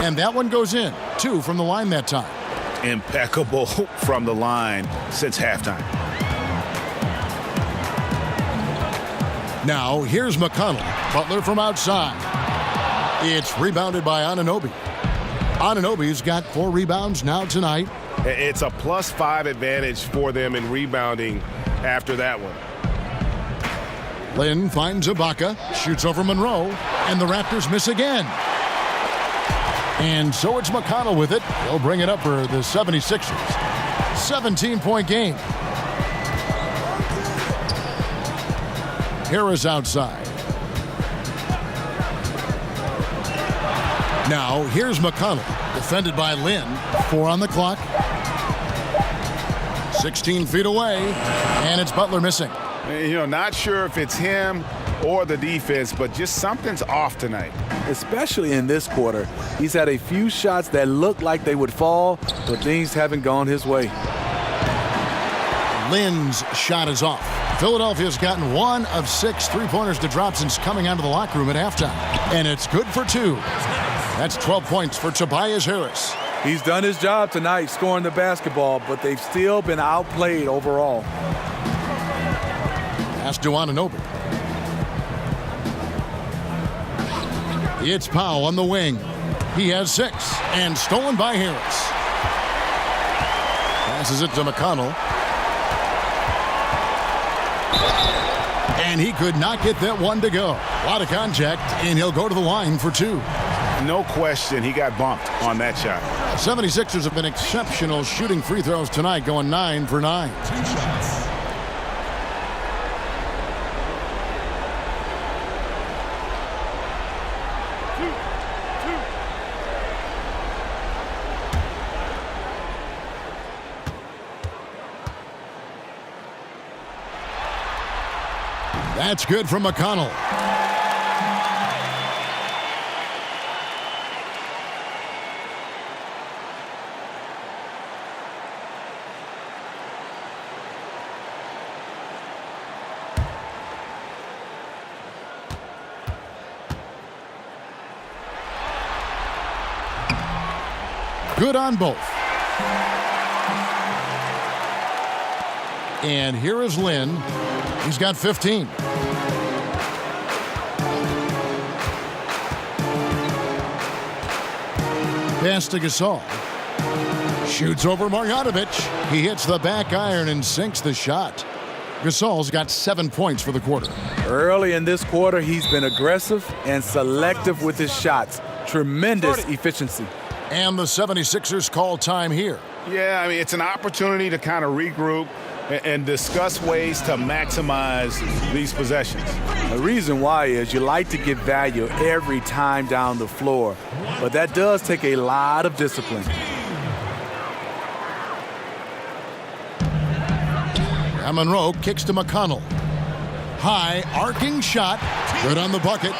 And that one goes in. 2 from the line that time. Impeccable from the line since halftime. Now, here's McConnell. Butler from outside. It's rebounded by Anunoby. Anunoby's got 4 rebounds now tonight. It's a +5 advantage for them in rebounding after that one. Lynn finds Ibaka, shoots over Monroe, and the Raptors miss again. And so it's McConnell with it. He'll bring it up for the 76ers. 17-point game. Harris outside. Now, here's McConnell, defended by Lynn. 4 on the clock. 16 feet away, and it's Butler missing. You know, not sure if it's him or the defense, but just something's off tonight. Especially in this quarter. He's had a few shots that looked like they would fall, but things haven't gone his way. Lynn's shot is off. Philadelphia's gotten 1 of 6 3-pointers to drop since coming out of the locker room at halftime. And it's good for 2. That's 12 points for Tobias Harris. He's done his job tonight scoring the basketball, but they've still been outplayed overall. Pass to Anunoby. It's Powell on the wing. He has 6 and stolen by Harris. Passes it to McConnell. And he could not get that one to go. A lot of contact, and he'll go to the line for 2. No question, he got bumped on that shot. 76ers have been exceptional shooting free throws tonight, going 9 for 9. 2 shots. That's good from McConnell. Good on both. And here is Lynn. He's got 15. Pass to Gasol. Shoots over Marjanovic. He hits the back iron and sinks the shot. Gasol's got 7 points for the quarter. Early in this quarter, he's been aggressive and selective with his shots. Tremendous efficiency. And the 76ers call time here. Yeah, I mean, it's an opportunity to kind of regroup and discuss ways to maximize these possessions. The reason why is you like to get value every time down the floor, but that does take a lot of discipline. Monroe kicks to McConnell. High, arcing shot. Good on the bucket.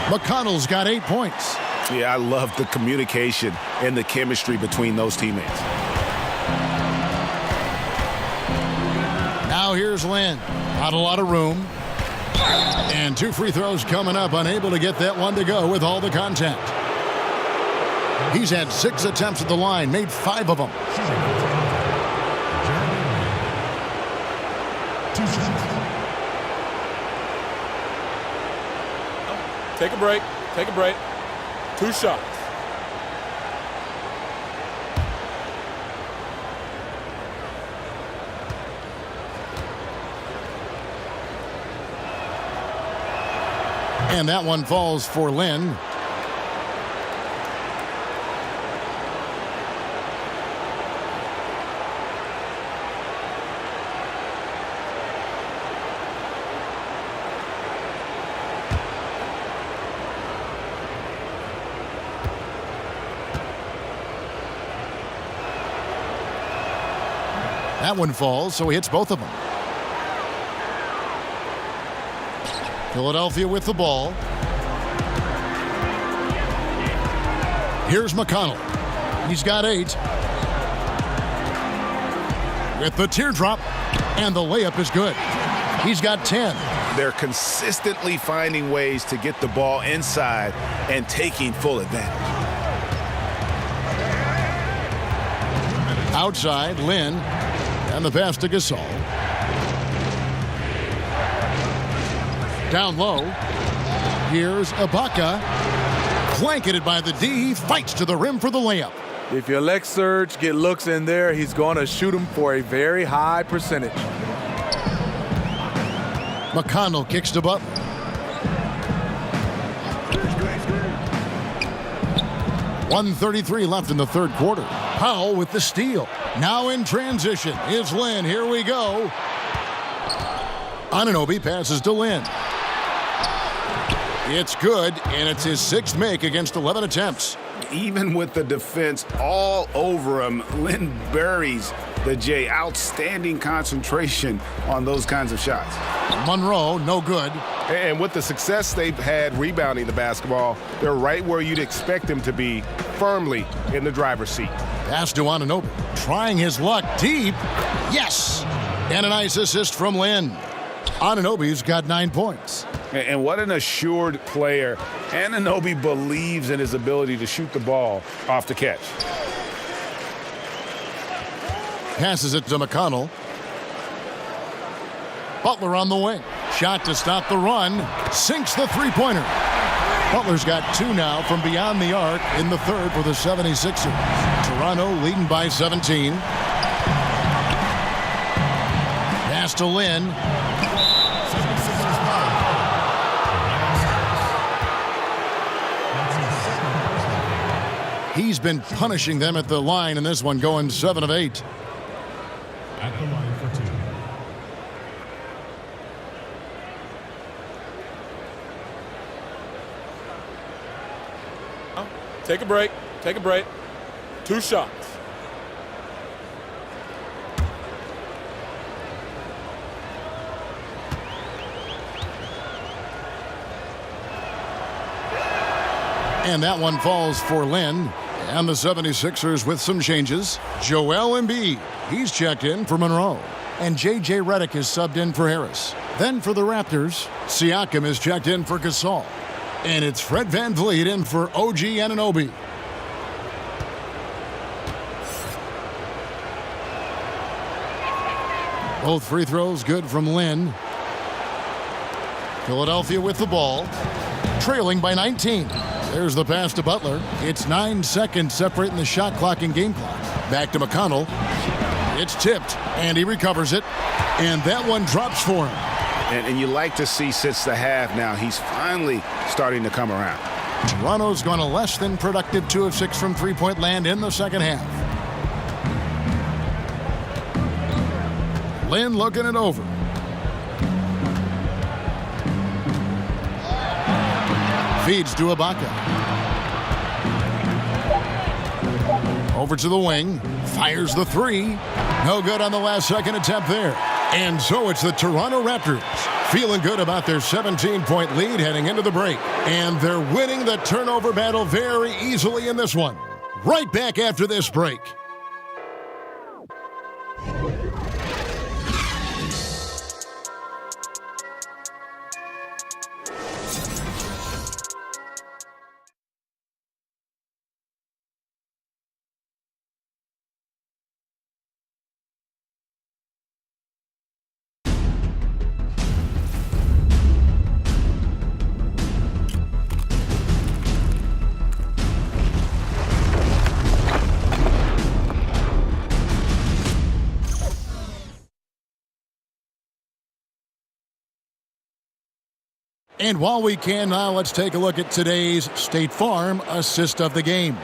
McConnell's got 8 points. Yeah, I love the communication and the chemistry between those teammates. Now here's Lynn. Not a lot of room. And 2 free throws coming up. Unable to get that one to go with all the contact. He's had 6 attempts at the line. Made 5 of them. Take a break. Take a break. 2 shots. And that one falls for Lynn. That one falls, so he hits both of them. Philadelphia with the ball. Here's McConnell. He's got 8. With the teardrop, and the layup is good. He's got 10. They're consistently finding ways to get the ball inside and taking full advantage. Outside, Lynn. And the pass to Gasol. Down low. Here's Ibaka. Blanketed by the D. He fights to the rim for the layup. If you let Serge get looks in there, he's going to shoot him for a very high percentage. McConnell kicks to Butler. .133 left in the third quarter. Powell with the steal. Now in transition is Lynn. Here we go. Anunoby passes to Lynn. It's good, and it's his 6th make against 11 attempts. Even with the defense all over him, Lynn buries the J. Outstanding concentration on those kinds of shots. Monroe, no good. And with the success they've had rebounding the basketball, they're right where you'd expect them to be, firmly in the driver's seat. Pass to Anunoby. Trying his luck deep. Yes! And a nice assist from Lynn. Anunoby's got 9 points. And what an assured player. Anunoby believes in his ability to shoot the ball off the catch. Passes it to McConnell. Butler on the wing. Shot to stop the run. Sinks the three-pointer. Butler's got 2 now from beyond the arc in the third for the 76ers. Toronto leading by 17. Pass to Lynn. He's been punishing them at the line in this one, going 7 of 8. At the line for 2. Take a break. Take a break. 2 shots. And that one falls for Lynn. And the 76ers with some changes. Joel Embiid, he's checked in for Monroe. And J.J. Redick is subbed in for Harris. Then for the Raptors, Siakam is checked in for Gasol. And it's Fred VanVleet in for OG Anunoby. Both free throws good from Lynn. Philadelphia with the ball, trailing by 19. There's the pass to Butler. It's 9 seconds separating the shot clock and game clock. Back to McConnell. It's tipped, and he recovers it. And that one drops for him. And you like to see since the half now, he's finally starting to come around. Toronto's gone a less than productive 2 of 6 from three-point land in the second half. Lynn looking it over. Feeds to Ibaka. Over to the wing. Fires the 3. No good on the last second attempt there. And so it's the Toronto Raptors feeling good about their 17-point lead heading into the break. And they're winning the turnover battle very easily in this one. Right back after this break. And while we can now, let's take a look at today's State Farm assist of the game.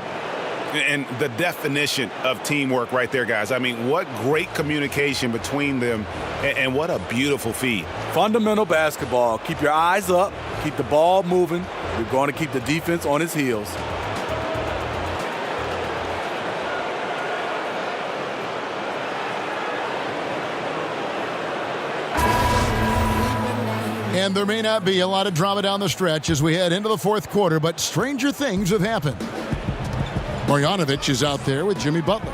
And the definition of teamwork right there, guys. I mean, what great communication between them, and what a beautiful feed. Fundamental basketball. Keep your eyes up. Keep the ball moving. You're going to keep the defense on its heels. And there may not be a lot of drama down the stretch as we head into the fourth quarter, but stranger things have happened. Marjanovic is out there with Jimmy Butler.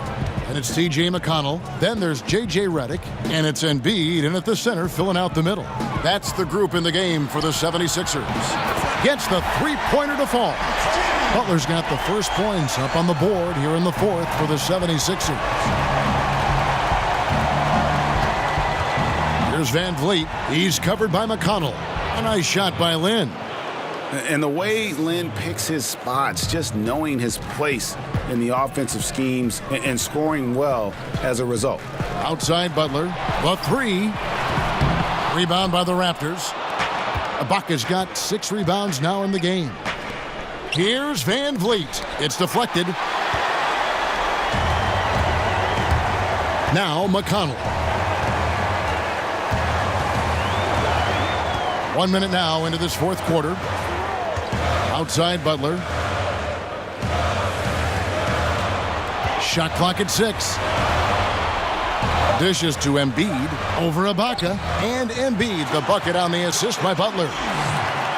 And it's T.J. McConnell. Then there's J.J. Redick. And it's Embiid in at the center, filling out the middle. That's the group in the game for the 76ers. Gets the three-pointer to fall. Butler's got the first points up on the board here in the fourth for the 76ers. Here's Van Vliet. He's covered by McConnell. A nice shot by Lynn. And the way Lynn picks his spots, just knowing his place in the offensive schemes and scoring well as a result. Outside Butler. The three. Rebound by the Raptors. Ibaka's got 6 rebounds now in the game. Here's Van Vliet. It's deflected. Now McConnell. 1 minute now into this fourth quarter. Outside Butler. Shot clock at 6. Dishes to Embiid over Ibaka. And Embiid, the bucket on the assist by Butler.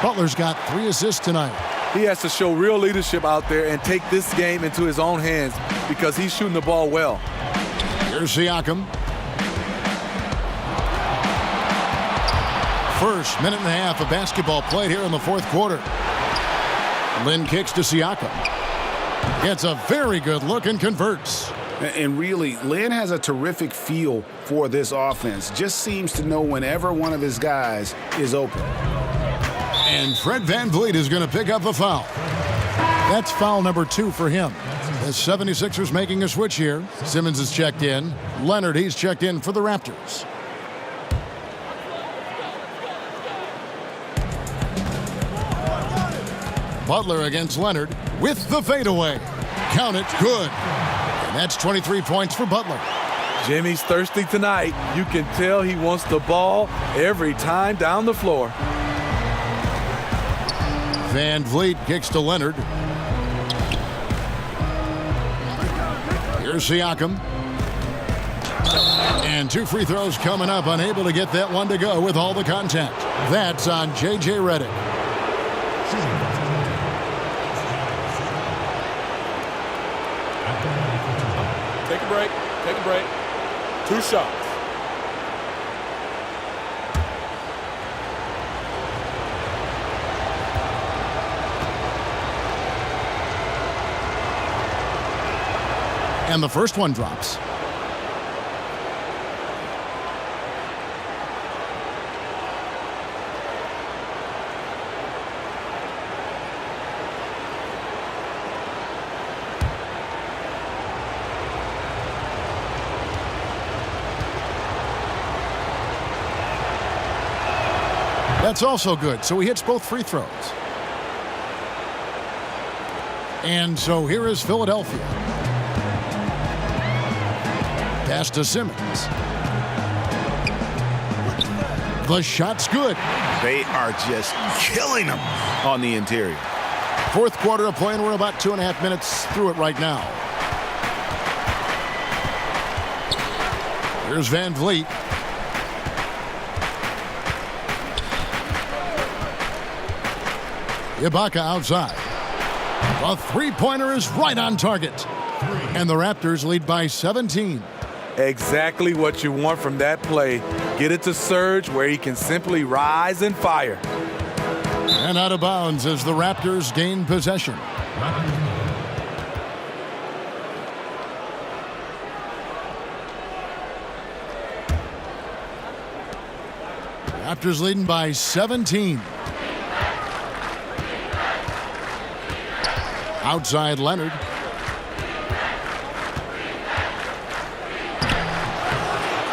Butler's got 3 assists tonight. He has to show real leadership out there and take this game into his own hands because he's shooting the ball well. Here's Siakam. First minute and a half of basketball played here in the fourth quarter. Lynn kicks to Siakam. Gets a very good look and converts. And really, Lynn has a terrific feel for this offense. Just seems to know whenever one of his guys is open. And Fred VanVleet is going to pick up the foul. That's foul number 2 for him. The 76ers making a switch here. Simmons is checked in. Leonard, he's checked in for the Raptors. Butler against Leonard with the fadeaway. Count it, good. And that's 23 points for Butler. Jimmy's thirsty tonight. You can tell he wants the ball every time down the floor. Van Vliet kicks to Leonard. Here's Siakam. And 2 free throws coming up. Unable to get that one to go with all the contact. That's on J.J. Redick. Take a break. Take a break. 2 shots. And the first one drops. That's also good. So he hits both free throws. And so here is Philadelphia. Pass to Simmons. The shot's good. They are just killing them on the interior. Fourth quarter of play, and we're about 2.5 minutes through it right now. Here's Van Vliet. Ibaka outside. The three-pointer is right on target. And the Raptors lead by 17. Exactly what you want from that play. Get it to Serge where he can simply rise and fire. And out of bounds as the Raptors gain possession. Raptors leading by 17. Outside Leonard.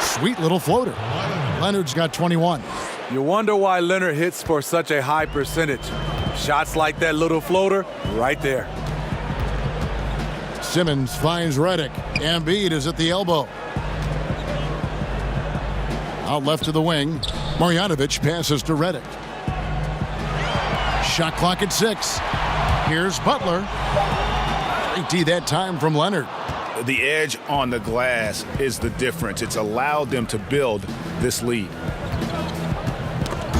Sweet little floater. Leonard's got 21. You wonder why Leonard hits for such a high percentage. Shots like that little floater right there. Simmons finds Redick. Embiid is at the elbow. Out left to the wing. Marjanovic passes to Redick. Shot clock at 6. Here's Butler. Great D that time from Leonard. The edge on the glass is the difference. It's allowed them to build this lead.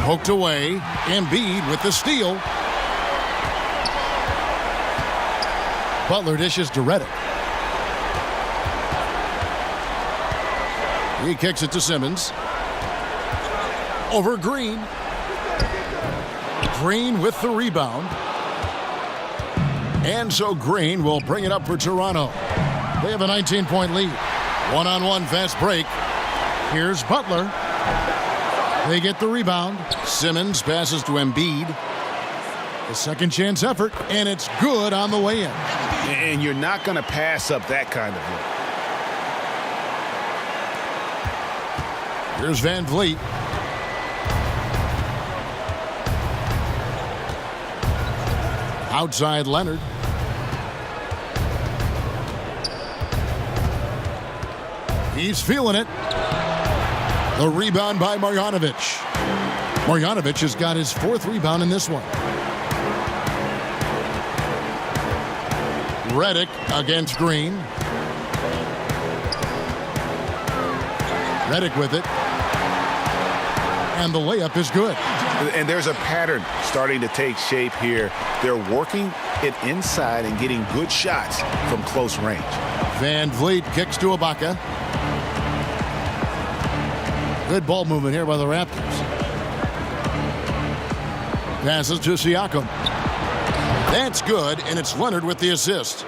Poked away. Embiid with the steal. Butler dishes to Redick. He kicks it to Simmons. Over Green. Green with the rebound. And so Green will bring it up for Toronto. They have a 19-point lead. One-on-one fast break. Here's Butler. They get the rebound. Simmons passes to Embiid. A second chance effort, and it's good on the way in. And you're not going to pass up that kind of look. Here's Van Vliet. Outside Leonard. He's feeling it. The rebound by Marjanovic. Marjanovic has got his 4th rebound in this one. Redick against Green. Redick with it. And the layup is good. And there's a pattern starting to take shape here. They're working it inside and getting good shots from close range. Van Vliet kicks to Ibaka. Good ball movement here by the Raptors. Passes to Siakam. That's good, and it's Leonard with the assist.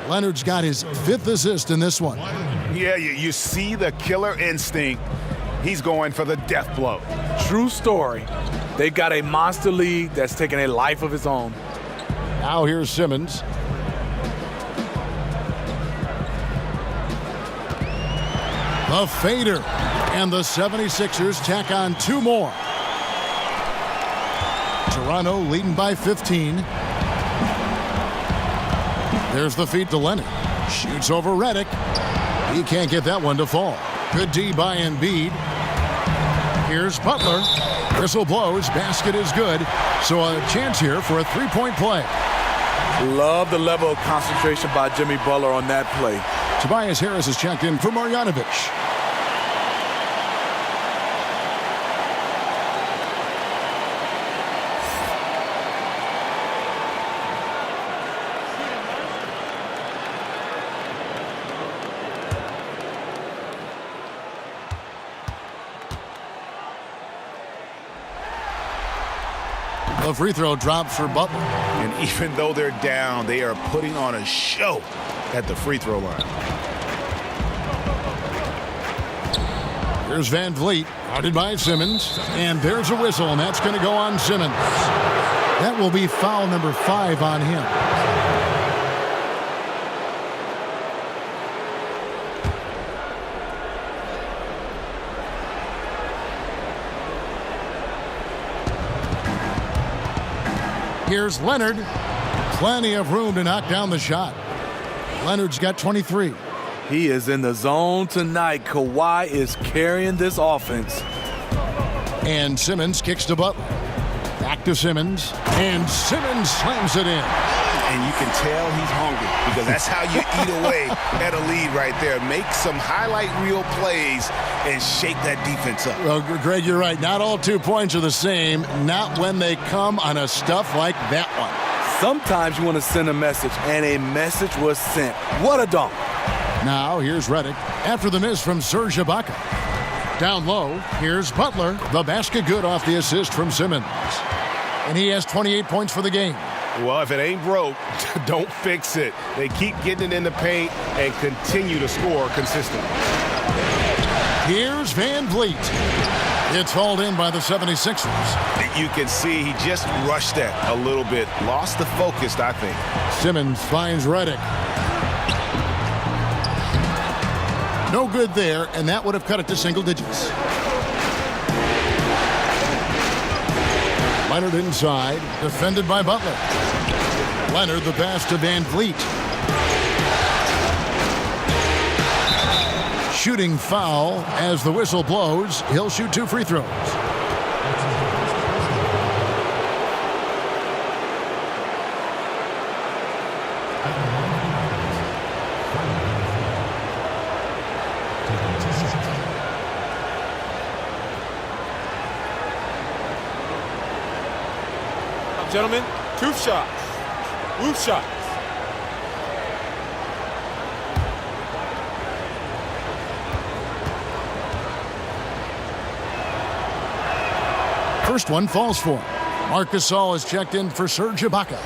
Leonard's got his 5th assist in this one. Yeah, you see the killer instinct. He's going for the death blow. True story. They've got a monster lead that's taking a life of its own. Now here's Simmons. The fader. And the 76ers tack on 2 more. Toronto leading by 15. There's the feed to Leonard. Shoots over Redick. He can't get that one to fall. Good D by Embiid. Here's Butler. Whistle blows. Basket is good. So a chance here for a 3-point play. Love the level of concentration by Jimmy Butler on that play. Tobias Harris is checked in for Marjanovic. The free throw drop for Butler. And even though they're down, they are putting on a show at the free throw line. Here's Van Vliet, guarded by Simmons. And there's a whistle, and that's going to go on Simmons. That will be foul number 5 on him. Here's Leonard. Plenty of room to knock down the shot. Leonard's got 23. He is in the zone tonight. Kawhi is carrying this offense. And Simmons kicks to Butler. Back to Simmons. And Simmons slams it in. And you can tell he's hungry because that's how you eat away at a lead right there. Make some highlight reel plays and shake that defense up. Well, Greg, you're right. Not all 2 points are the same. Not when they come on a stuff like that one. Sometimes you want to send a message, and a message was sent. What a dunk. Now, here's Redick after the miss from Serge Ibaka. Down low, here's Butler. The basket good off the assist from Simmons. And he has 28 points for the game. Well, if it ain't broke, don't fix it. They keep getting it in the paint and continue to score consistently. Here's Van Vliet. It's hauled in by the 76ers. You can see he just rushed that a little bit. Lost the focus, I think. Simmons finds Redick. No good there, and that would have cut it to single digits. Leonard inside, defended by Butler. Leonard the pass to Van Vliet. Shooting foul as the whistle blows. He'll shoot 2 free throws. Gentlemen, 2 shots. Roof shots. First one falls for him. Marc Gasol is checked in for Serge Ibaka.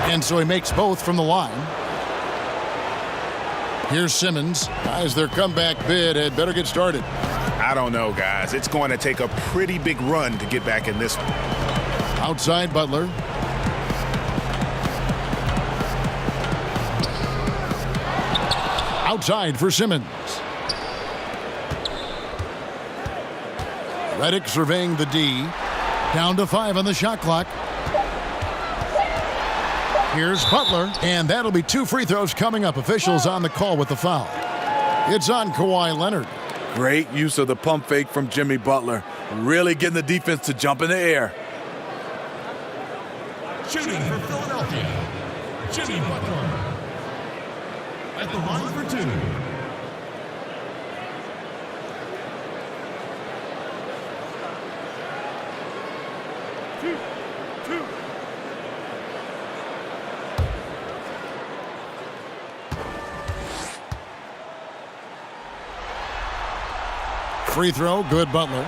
And so he makes both from the line. Here's Simmons. As their comeback bid had better get started. I don't know, guys. It's going to take a pretty big run to get back in this one. Outside Butler. Outside for Simmons. Redick surveying the D. Down to 5 on the shot clock. Here's Butler, and that'll be 2 free throws coming up. Officials on the call with the foul. It's on Kawhi Leonard. Great use of the pump fake from Jimmy Butler. Really getting the defense to jump in the air. Shooting for Philadelphia, Jimmy Butler. At the line for 2. Free throw, good Butler.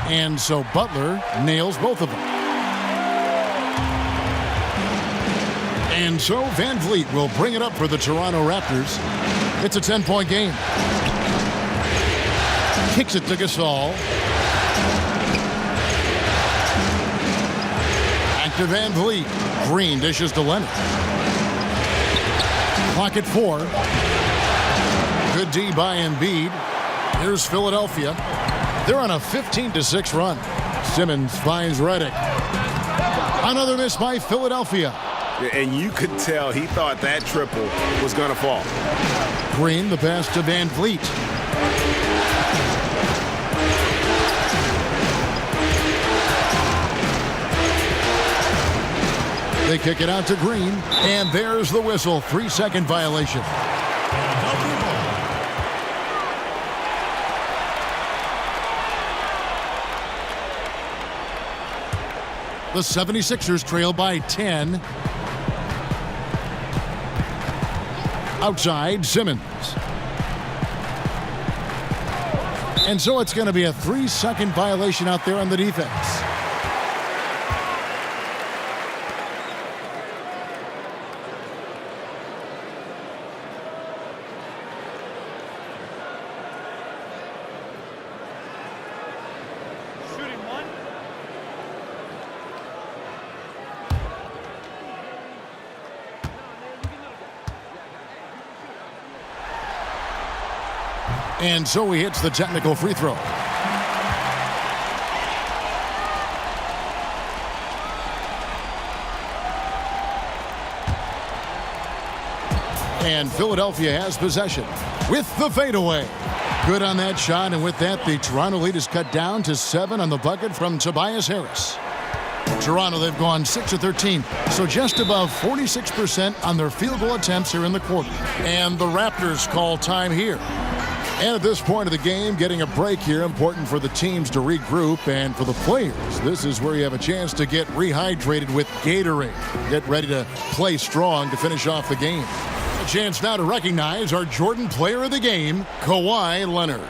And so Butler nails both of them. And so Van Vliet will bring it up for the Toronto Raptors. It's a 10-point game. Kicks it to Gasol. Back to Van Vliet. Green dishes to Leonard. Clock at 4. Good D by Embiid. Here's Philadelphia. They're on a 15-6 run. Simmons finds Redick. Another miss by Philadelphia. And you could tell he thought that triple was going to fall. Green, the pass to Van Vliet. They kick it out to Green, and there's the whistle. 3-second violation. The 76ers trail by 10. Outside, Simmons. And so it's going to be a 3-second violation out there on the defense. And so he hits the technical free throw. And Philadelphia has possession with the fadeaway. Good on that shot, and with that, the Toronto lead is cut down to 7 on the bucket from Tobias Harris. Toronto, they've gone 6 of 13, so just above 46% on their field goal attempts here in the quarter. And the Raptors call time here. And at this point of the game, getting a break here, important for the teams to regroup, and for the players, this is where you have a chance to get rehydrated with Gatorade. Get ready to play strong to finish off the game. A chance now to recognize our Jordan Player of the Game, Kawhi Leonard.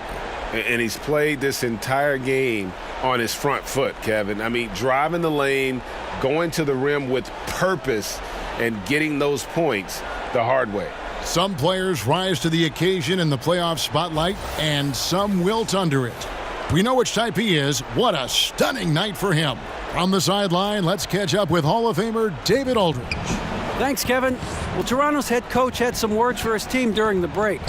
And he's played this entire game on his front foot, Kevin. I mean, driving the lane, going to the rim with purpose, and getting those points the hard way. Some players rise to the occasion in the playoff spotlight, and some wilt under it. We know which type he is. What a stunning night for him. From the sideline, let's catch up with Hall of Famer David Aldridge. Thanks, Kevin. Well, Toronto's head coach had some words for his team during the break.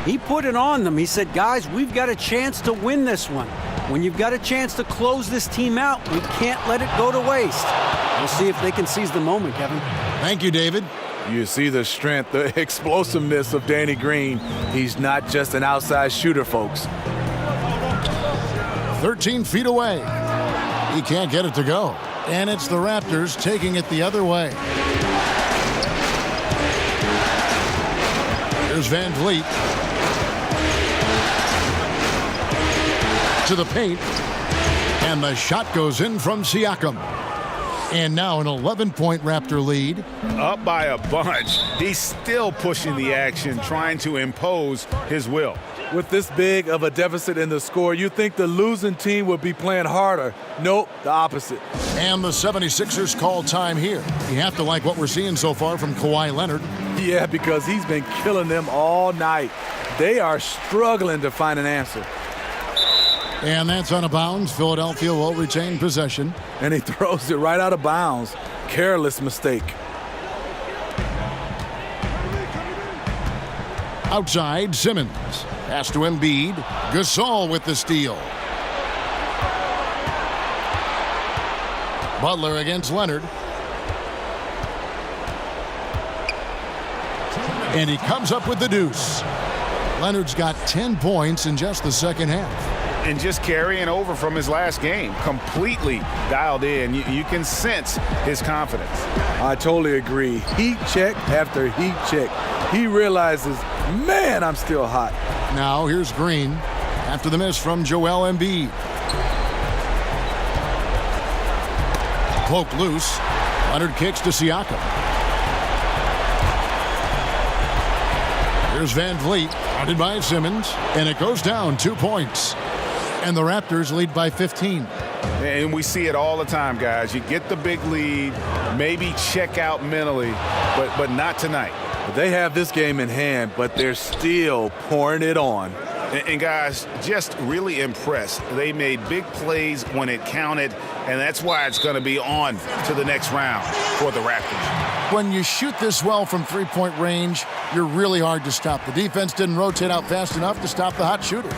He put it on them. He said, guys, we've got a chance to win this one. When you've got a chance to close this team out, we can't let it go to waste. We'll see if they can seize the moment, Kevin. Thank you, David. You see the strength, the explosiveness of Danny Green. He's not just an outside shooter, folks. 13 feet away. He can't get it to go. And it's the Raptors taking it the other way. Here's Van Vliet. To the paint. And the shot goes in from Siakam. And now an 11-point Raptor lead. Up by a bunch. He's still pushing the action, trying to impose his will. With this big of a deficit in the score, you think the losing team would be playing harder. Nope, the opposite. And the 76ers call time here. You have to like what we're seeing so far from Kawhi Leonard. Yeah, because he's been killing them all night. They are struggling to find an answer. And that's out of bounds. Philadelphia will retain possession. And he throws it right out of bounds. Careless mistake. Outside, Simmons. Pass to Embiid. Gasol with the steal. Butler against Leonard. And he comes up with the deuce. Leonard's got 10 points in just the second half. And just carrying over from his last game. Completely dialed in. You can sense his confidence. I totally agree. Heat check after heat check. He realizes, man, I'm still hot. Now here's Green after the miss from Joel Embiid. Poked loose. Leonard kicks to Siakam. Here's Van Vliet, guarded by Simmons, and it goes down 2 points. And the Raptors lead by 15. And we see it all the time, guys. You get the big lead, maybe check out mentally, but not tonight. They have this game in hand, but they're still pouring it on. And guys, just really impressed. They made big plays when it counted, and that's why it's going to be on to the next round for the Raptors. When you shoot this well from three-point range, you're really hard to stop. The defense didn't rotate out fast enough to stop the hot shooters.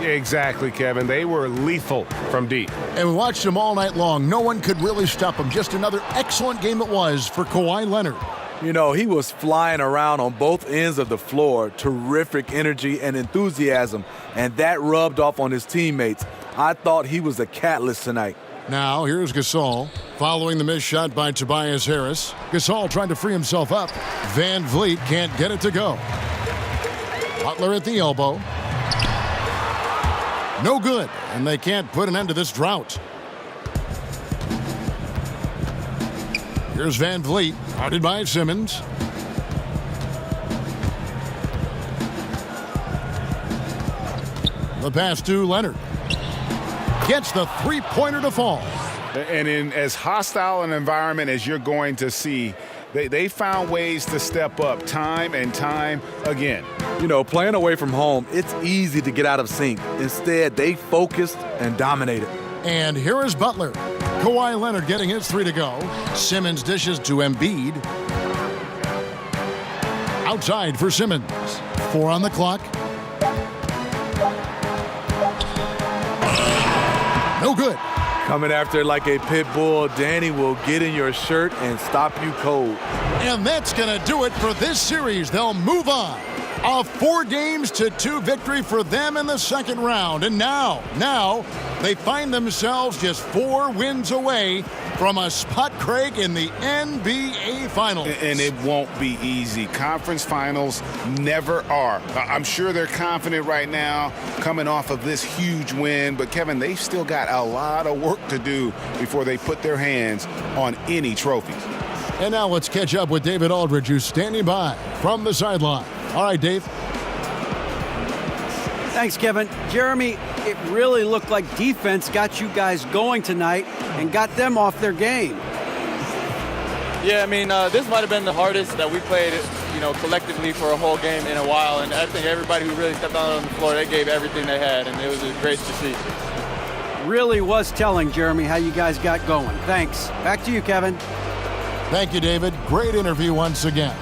Exactly, Kevin. They were lethal from deep. And we watched them all night long. No one could really stop them. Just another excellent game it was for Kawhi Leonard. You know, he was flying around on both ends of the floor. Terrific energy and enthusiasm, and that rubbed off on his teammates. I thought he was a catalyst tonight. Now, here's Gasol, following the missed shot by Tobias Harris. Gasol trying to free himself up. Van Vliet can't get it to go. Butler at the elbow. No good, and they can't put an end to this drought. Here's Van Vliet, guarded by Simmons. The pass to Leonard. Gets the three-pointer to fall. And in as hostile an environment as you're going to see, they found ways to step up time and time again. You know, playing away from home, it's easy to get out of sync. Instead, they focused and dominated. And here is Butler. Kawhi Leonard getting his three to go. Simmons dishes to Embiid. Outside for Simmons. 4 on the clock. No good. Coming after it like a pit bull, Danny will get in your shirt and stop you cold. And that's going to do it for this series. They'll move on. A 4-2 victory for them in the second round. And now they find themselves just 4 wins away from a spot, Craig, in the NBA Finals. And it won't be easy. Conference finals never are. I'm sure they're confident right now coming off of this huge win. But, Kevin, they've still got a lot of work to do before they put their hands on any trophies. And now let's catch up with David Aldridge, who's standing by from the sideline. All right, Dave. Thanks, Kevin. Jeremy, it really looked like defense got you guys going tonight and got them off their game. Yeah, I mean, this might have been the hardest that we played, collectively for a whole game in a while. And I think everybody who really stepped out on the floor, they gave everything they had, and it was great to see. Really was telling, Jeremy, how you guys got going. Thanks. Back to you, Kevin. Thank you, David. Great interview once again.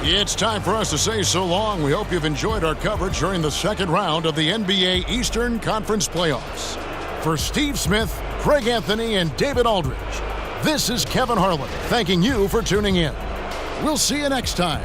It's time for us to say so long. We hope you've enjoyed our coverage during the second round of the NBA Eastern Conference Playoffs. For Steve Smith, Craig Anthony, and David Aldridge, this is Kevin Harlan thanking you for tuning in. We'll see you next time